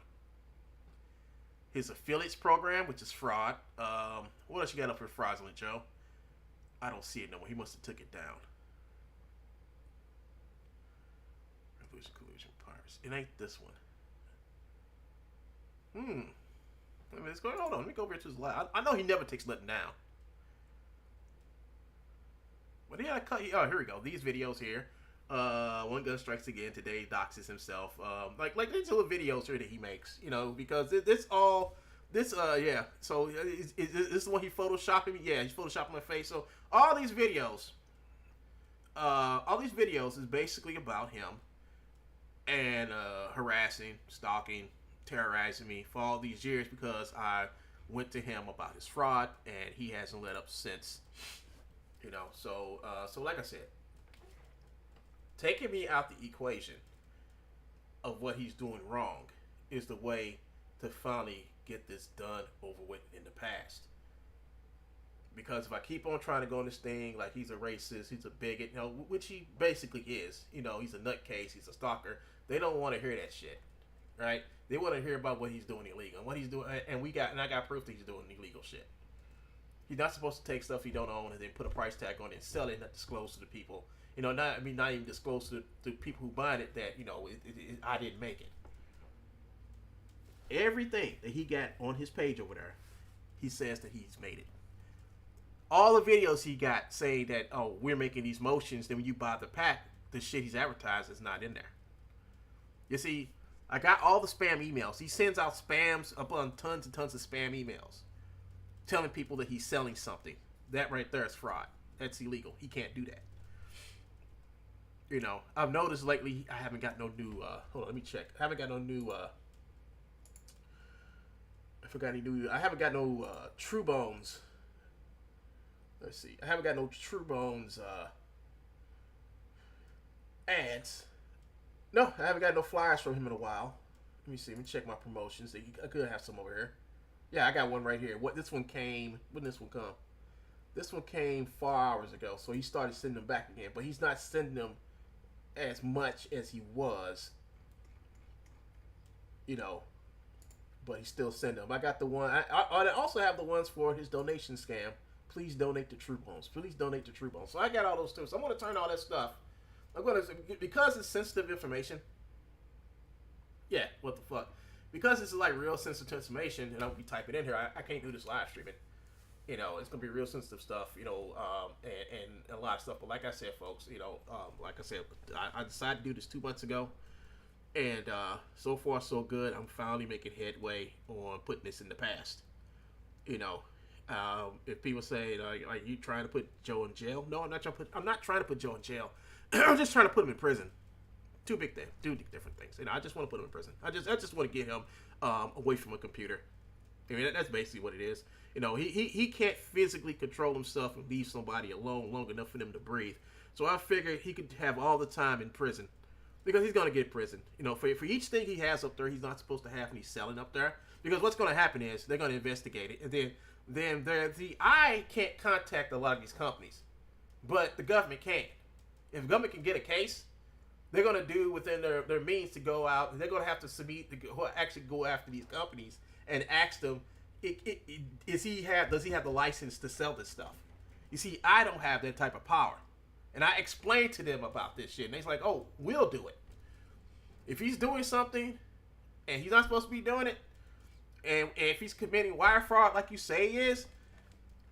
His affiliates program, which is fraud. What else you got up for fraudulent, Joe? I don't see it no more. He must have took it down. Revolution, collusion, piracy. It ain't this one. Hold on. Let me go over to his live. I know he never takes nothing down. But yeah, here we go. These videos here. One gun strikes again today. Doxes himself. Like these little videos here that he makes. Because yeah. So is this the one he photoshopping me? Yeah, he's photoshopping my face. So all these videos is basically about him and harassing, stalking, terrorizing me for all these years because I went to him about his fraud and he hasn't let up since. So like I said, taking me out the equation of what he's doing wrong is the way to finally get this done over with in the past. Because if I keep on trying to go on this thing like he's a racist, he's a bigot, which he basically is, he's a nutcase, he's a stalker, they don't want to hear that shit, right? They want to hear about what he's doing illegal, and what he's doing, and I got proof that he's doing illegal shit. He's not supposed to take stuff he don't own and then put a price tag on it and sell it and not disclose to the people. Not even disclose to the people who buy it that, I didn't make it. Everything that he got on his page over there, he says that he's made it. All the videos he got saying that, oh, we're making these motions, then when you buy the pack, the shit he's advertised is not in there. You see, I got all the spam emails. He sends out spams upon tons and tons of spam emails telling people that he's selling something. That right there is fraud. That's illegal. He can't do that. I've noticed lately I haven't got no new, hold on, let me check. I haven't got no new, I haven't got no True Bones. Let's see. I haven't got no True Bones ads. No, I haven't got no flyers from him in a while. Let me see. Let me check my promotions. I could have some over here. Yeah, I got one right here. When did this one come? This one came 4 hours ago. So he started sending them back again. But he's not sending them as much as he was. But he still sending them. I got the one. I also have the ones for his donation scam. Please donate to True Bones. Please donate to True Bones. So I got all those too. So I'm going to turn all that stuff. Because it's sensitive information. Yeah, what the fuck? Because this is like real sensitive information, and I'll be typing in here. I can't do this live streaming. It's gonna be real sensitive stuff. And a lot of stuff. But like I said, folks, I decided to do this 2 months ago, and so far so good. I'm finally making headway on putting this in the past. If people say, "Are you trying to put Joe in jail?" No, I'm not trying to put Joe in jail. I'm just trying to put him in prison. Two different things. I just want to put him in prison. I just want to get him away from a computer. That's basically what it is. He can't physically control himself and leave somebody alone long enough for them to breathe. So I figured he could have all the time in prison because he's gonna get prison. For each thing he has up there, he's not supposed to have, and he's selling up there. Because what's gonna happen is they're gonna investigate it, and then I can't contact a lot of these companies, but the government can. If the government can get a case, they're going to do within their means to go out, and they're going to have to actually go after these companies and ask them, does he have the license to sell this stuff? You see, I don't have that type of power. And I explained to them about this shit, and they're like, oh, we'll do it. If he's doing something, and he's not supposed to be doing it, and if he's committing wire fraud like you say he is,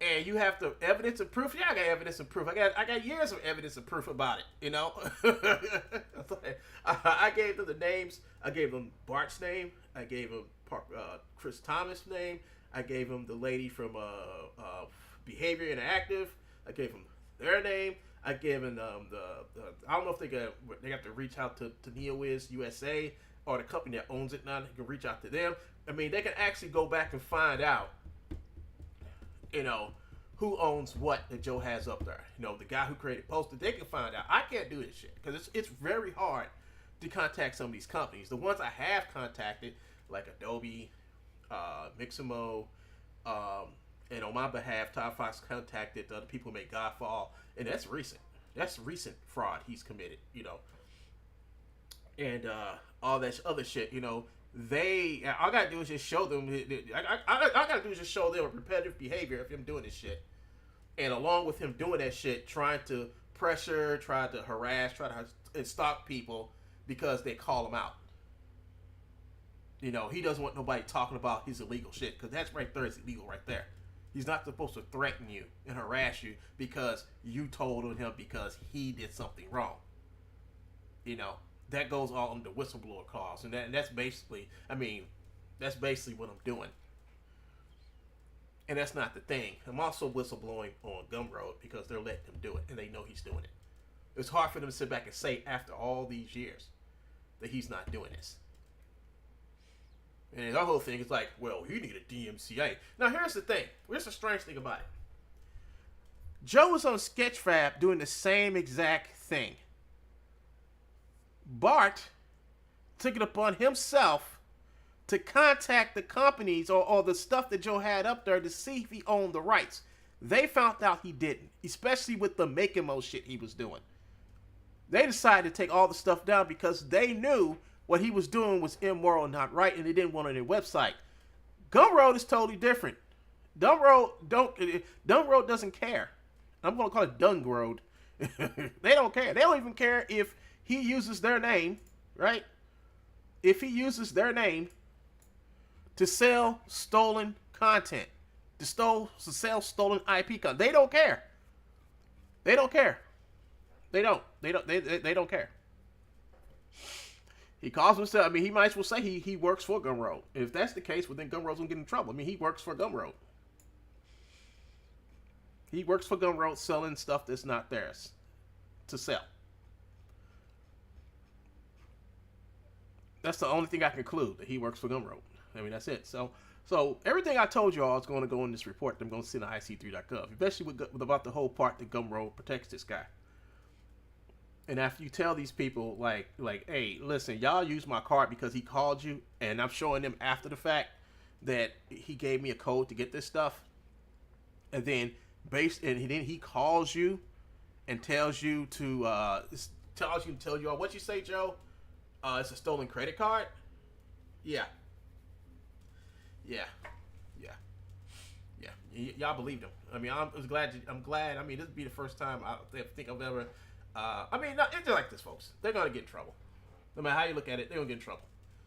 and you have the evidence and proof. Yeah, I got evidence and proof. I got years of evidence and proof about it. I gave them the names. I gave them Bart's name. I gave them Chris Thomas' name. I gave them the lady from Behavior Interactive. I gave them their name. I gave them I don't know if they have to reach out to NeoWiz USA or the company that owns it now. They can reach out to them. They can actually go back and find out. Who owns what that Joe has up there. The guy who created Posted, they can find out. I can't do this shit because it's very hard to contact some of these companies. The ones I have contacted, like Adobe, Mixamo, and on my behalf, Todd Fox contacted the people who make Godfall, and that's recent. That's recent fraud he's committed, and all that other shit. You know, all I gotta do is just show them. I gotta do is just show them repetitive behavior of him doing this shit, and along with him doing that shit, trying to pressure, try to harass, try to stalk people because they call him out. You know, he doesn't want nobody talking about his illegal shit, because that's right there is illegal right there. He's not supposed to threaten you and harass you because you told on him because he did something wrong. You know, that goes all under whistleblower clause, and that's basically, that's basically what I'm doing. And that's not the thing. I'm also whistleblowing on Gumroad because they're letting him do it, and they know he's doing it. It's hard for them to sit back and say after all these years that he's not doing this. And the whole thing is like, well, he needed DMCA. Now, here's the thing. Here's the strange thing about it. Joe was on Sketchfab doing the same exact thing. Bart took it upon himself to contact the companies or the stuff that Joe had up there to see if he owned the rights. They found out he didn't, especially with the make-and-mo shit he was doing. They decided to take all the stuff down because they knew what he was doing was immoral and not right, and they didn't want it on their website. Gumroad is totally different. Gumroad doesn't care. I'm going to call it Dungroad. They don't care. They don't even care if he uses their name, right? If he uses their name to sell stolen content, to sell stolen IP content, they don't care. They don't care. They don't care. He calls himself, he might as well say he works for Gumroad. If that's the case, well, then Gumroad's gonna get in trouble. He works for Gumroad. He works for Gumroad selling stuff that's not theirs to sell. That's the only thing I conclude, that he works for Gumroad. That's it. So everything I told you all is going to go in this report that I'm going to send to Ic3.gov, especially about the whole part that Gumroad protects this guy. And after you tell these people, like, hey, listen, y'all use my card because he called you, and I'm showing them after the fact that he gave me a code to get this stuff, and then he calls you and tells you to tell you all what you say, Joe. It's a stolen credit card. Yeah. Y'all believed him. I'm glad. This would be the first time I think I've ever. It's like this, folks. They're gonna get in trouble. No matter how you look at it, they're gonna get in trouble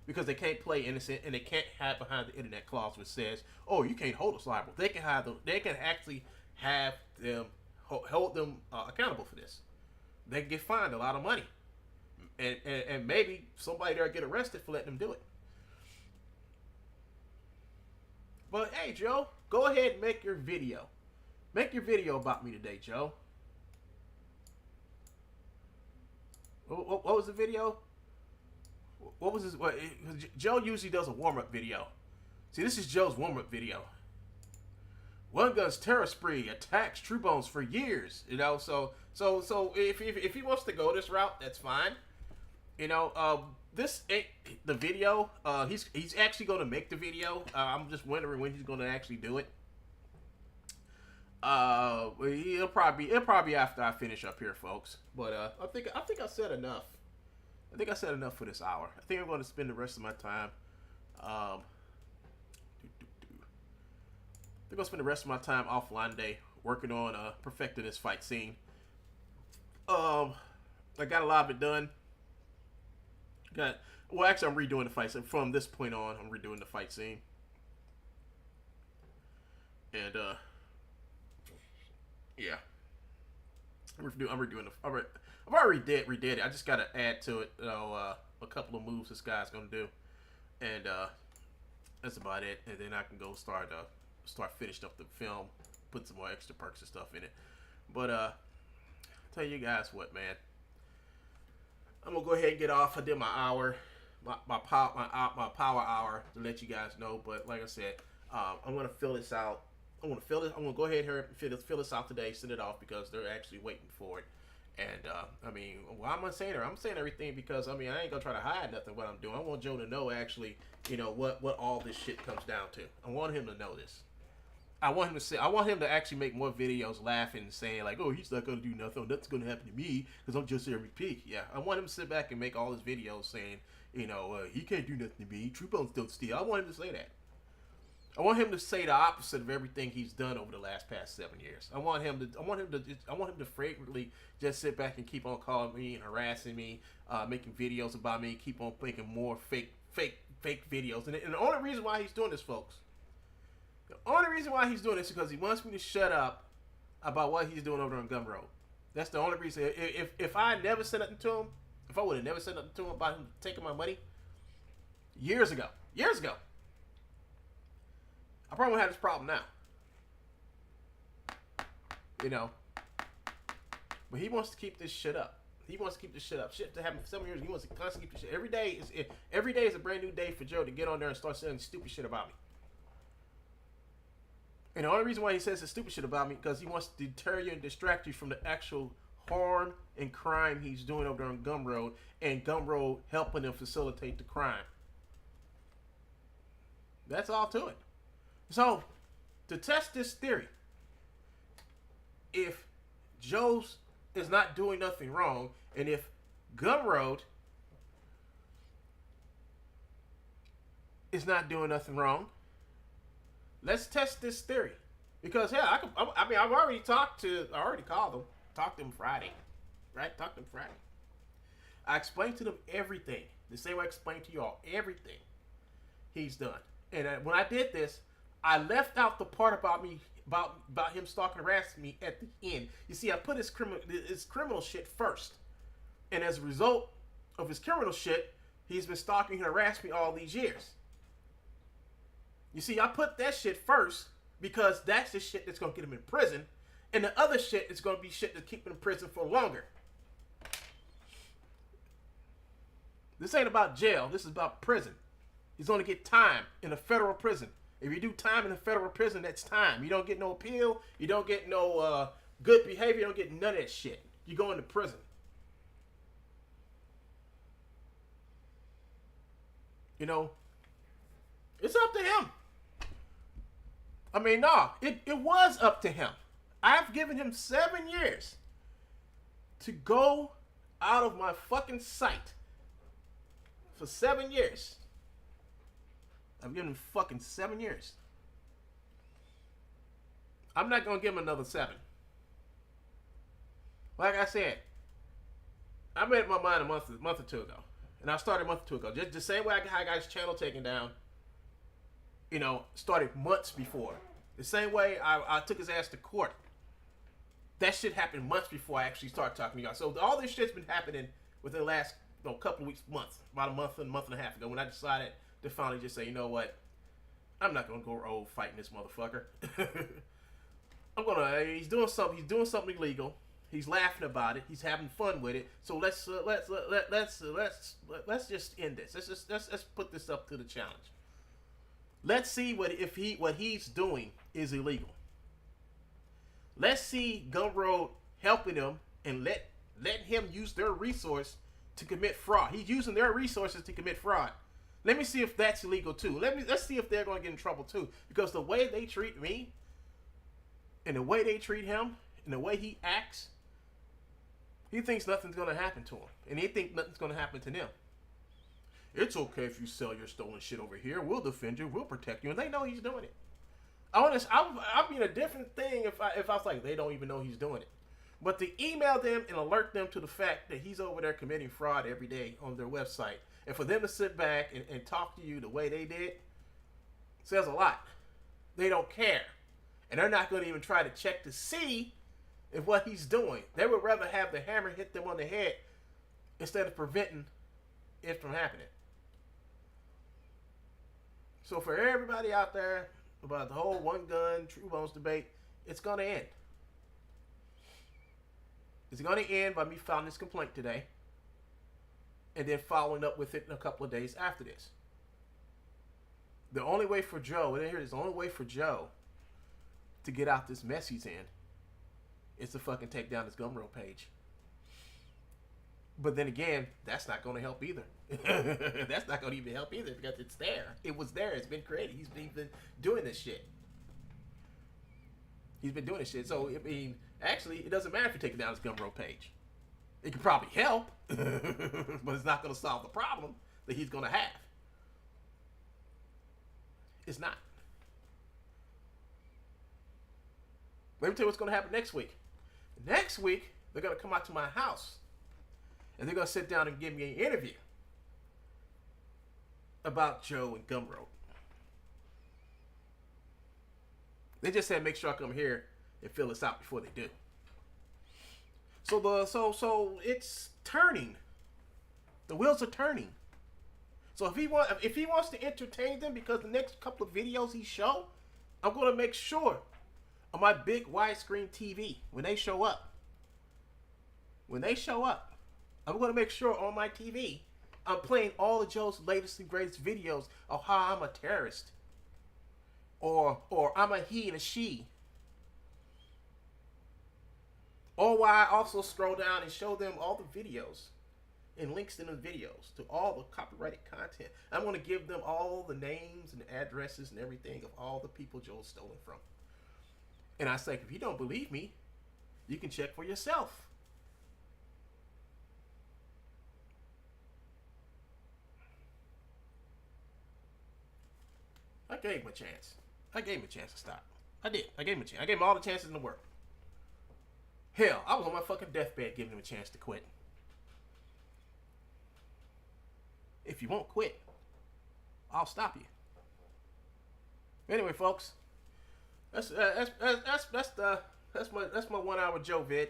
because they can't play innocent and they can't hide behind the internet clause which says, "Oh, you can't hold us liable." They can hide them. They can actually have them hold them accountable for this. They can get fined a lot of money, and maybe somebody there get arrested for letting them do it. But hey, Joe, go ahead and make your video. Make your video about me today, Joe. What was the video? What was his? Joe usually does a warm-up video. See, this is Joe's warm-up video. One Gun's terror spree attacks True Bones for years. So if he wants to go this route, that's fine. This ain't the video. He's actually going to make the video. I'm just wondering when he's going to actually do it. It'll probably be after I finish up here, folks. But I think I said enough. I think I said enough for this hour. I think I'm going to spend the rest of my time. I think I'll spend the rest of my time offline today working on perfecting this fight scene. I got a lot of it done. Actually, I'm redoing the fight scene. From this point on, I'm redoing the fight scene. And yeah, I'm redoing I've already redid it. I just gotta add to it, a couple of moves this guy's gonna do, and that's about it. And then I can go start finishing up the film, put some more extra perks and stuff in it. But tell you guys what, man, I'm gonna go ahead and get off. I did my hour, my power hour to let you guys know. But like I said, I'm gonna fill this out. I'm gonna go ahead here and fill this out today, send it off because they're actually waiting for it. And why am I saying it? I'm saying everything because I ain't gonna try to hide nothing what I'm doing. I want Joe to know actually, what all this shit comes down to. I want him to know this. I want him to actually make more videos laughing and saying like, oh, he's not gonna do nothing. Nothing's gonna happen to me because I'm just Earl Mcpeek. Yeah, I want him to sit back and make all his videos saying, he can't do nothing to me. True bones don't steal. I want him to say that. I want him to say the opposite of everything he's done over the past 7 years. I want him to frequently just sit back and keep on calling me and harassing me, making videos about me, keep on making more fake videos. And the only reason why he's doing this, folks, the only reason why he's doing this is because he wants me to shut up about what he's doing over on Gumroad. That's the only reason. If I never said nothing to him, if I would have never said nothing to him about him taking my money years ago, I probably wouldn't have this problem now. But he wants to keep this shit up. Shit to happen for 7 years. He wants to constantly keep this shit. Every day is a brand new day for Joe to get on there and start saying stupid shit about me. And the only reason why he says this stupid shit about me because he wants to deter you and distract you from the actual harm and crime he's doing over there on Gumroad, and Gumroad helping him facilitate the crime. That's all to it. So, to test this theory, if Joe's is not doing nothing wrong, and if Gumroad is not doing nothing wrong, let's test this theory. Because, yeah, I've already called them. Talked to them Friday. Right? Talked to them Friday. I explained to them everything. The same way I explained to y'all everything he's done. And when I did this, I left out the part about him stalking and harassing me at the end. You see, I put his criminal shit first. And as a result of his criminal shit, he's been stalking and harassing me all these years. You see, I put that shit first because that's the shit that's going to get him in prison. And the other shit is going to be shit that's keeping him in prison for longer. This ain't about jail. This is about prison. He's going to get time in a federal prison. If you do time in a federal prison, that's time. You don't get no appeal. You don't get no good behavior. You don't get none of that shit. You go into prison. It's up to him. I mean, no, it was up to him. I've given him 7 years to go out of my fucking sight. For 7 years. I've given him fucking 7 years. I'm not going to give him another 7. Like I said, I made up my mind a month or two ago. And I started a month or two ago. Just the same way I got his channel taken down, started months before. The same way I took his ass to court. That shit happened months before I actually started talking to y'all. So all this shit's been happening within the last couple of weeks, months. About a month and a half ago when I decided to finally just say, you know what? I'm not gonna go old fighting this motherfucker. He's doing something illegal. He's laughing about it. He's having fun with it. So let's just end this. Let's put this up to the challenge. Let's see what he's doing is illegal. Let's see Gumroad helping him and letting him use their resource to commit fraud. He's using their resources to commit fraud. Let me see if that's illegal too. Let's see if they're going to get in trouble too. Because the way they treat me, and the way they treat him, and the way he acts, he thinks nothing's going to happen to him, and he thinks nothing's going to happen to them. It's okay if you sell your stolen shit over here. We'll defend you. We'll protect you, and they know he's doing it. I'll be in a different thing if I was like, they don't even know he's doing it. But to email them and alert them to the fact that he's over there committing fraud every day on their website, and for them to sit back and talk to you the way they did, says a lot. They don't care. And they're not going to even try to check to see if what he's doing. They would rather have the hammer hit them on the head instead of preventing it from happening. So for everybody out there about the whole one gun, true bones debate, it's going to end. It's going to end by me filing this complaint today and then following up with it in a couple of days after this. The only way for Joe, and here it is, the only way for Joe to get out this mess he's in is to fucking take down his Gumroad page. But then again, that's not going to help either. That's not going to even help either because it's there. It was there. It's been created. He's been doing this shit. He's been doing this shit. So, I mean, actually, it doesn't matter if you take it down his Gumroad page. It can probably help, but it's not going to solve the problem that he's going to have. It's not. Let me tell you what's going to happen next week. Next week, they're going to come out to my house, and they're going to sit down and give me an interview about Joe and Gumroad. They just said make sure I come here and fill this out before they do. So it's turning. The wheels are turning. So if he wants to entertain them, because the next couple of videos he show, I'm gonna make sure on my big widescreen TV when they show up, I'm gonna make sure on my TV I'm playing all of Joe's latest and greatest videos of how I'm a terrorist, or I'm a he and a she. Or why I also scroll down and show them all the videos and links in the videos to all the copyrighted content. I'm going to give them all the names and addresses and everything of all the people Joe's stolen from. And I say, if you don't believe me, you can check for yourself. I gave him a chance. I gave him a chance to stop. I did. I gave him a chance. I gave him all the chances in the world. Hell, I was on my fucking deathbed giving him a chance to quit. If you won't quit, I'll stop you. Anyway, folks, that's my 1 hour Joe vid.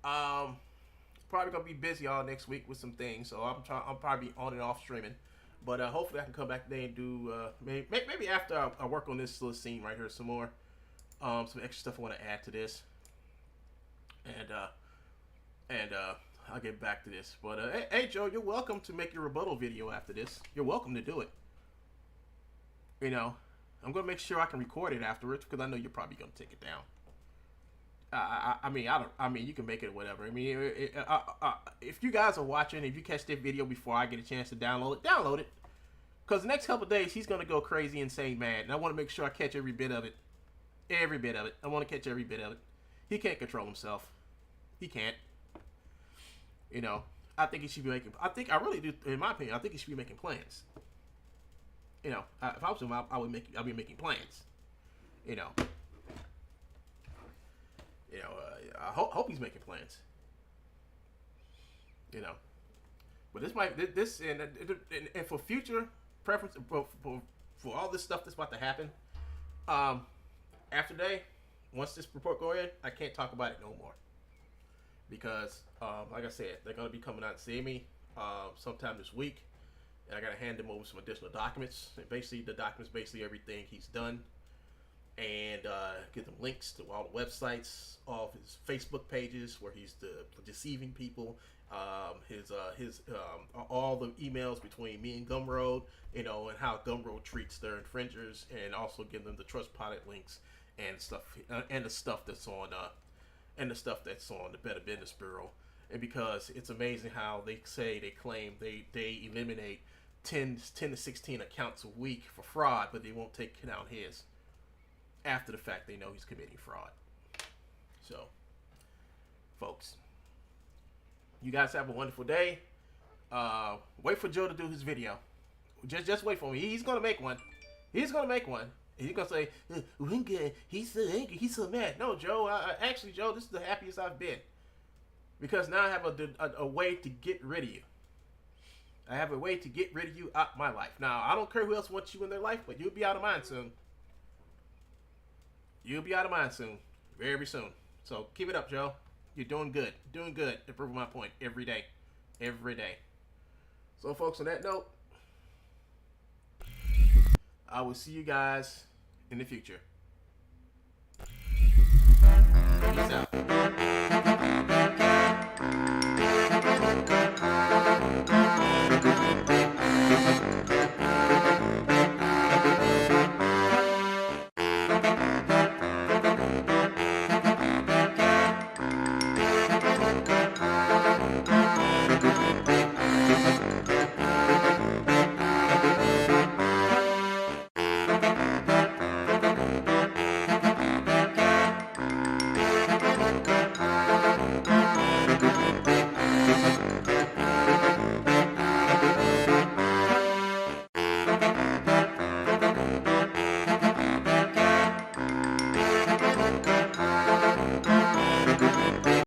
Probably gonna be busy all next week with some things, so I'm probably on and off streaming. But hopefully I can come back today and do maybe after I work on this little scene right here some more, some extra stuff I want to add to this. And I'll get back to this. But hey Joe, you're welcome to make your rebuttal video after this. You're welcome to do it. You know, I'm gonna make sure I can record it afterwards because I know you're probably gonna take it down. I mean, you can make it whatever. I mean, if you guys are watching, if you catch this video before I get a chance to download it. Because the next couple of days he's gonna go crazy, insane, mad, and I want to make sure I catch every bit of it. Every bit of it. I want to catch every bit of it. He can't control himself. He can't. You know, I think he should be making. I really do. In my opinion, I think he should be making plans. You know, if I was him, I'd be making plans. You know. I hope he's making plans. You know, but and for future preference for all this stuff that's about to happen, after today, once this report go in, I can't talk about it no more. Because, like I said, they're going to be coming out and seeing me sometime this week. And I got to hand them over some additional documents. And basically, the documents, everything he's done. And give them links to all the websites, all of his Facebook pages where he's deceiving people. All the emails between me and Gumroad, you know, and how Gumroad treats their infringers. And also give them the Trustpilot links and stuff, and the stuff that's on the Better Business Bureau. And because it's amazing how they claim they eliminate 10 to 16 accounts a week for fraud, but they won't take down his. After the fact, they know he's committing fraud. So, folks, you guys have a wonderful day. Wait for Joe to do his video. Just wait for me. He's gonna make one. He's gonna say, he's so angry, he's so mad. No, Joe. Actually, Joe, this is the happiest I've been. Because now I have a way to get rid of you. I have a way to get rid of you out of my life. Now, I don't care who else wants you in their life, but you'll be out of mine soon. You'll be out of mine soon. Very soon. So, keep it up, Joe. You're doing good. Doing good to prove my point every day. Every day. So, folks, on that note, I will see you guys in the future. Peace out.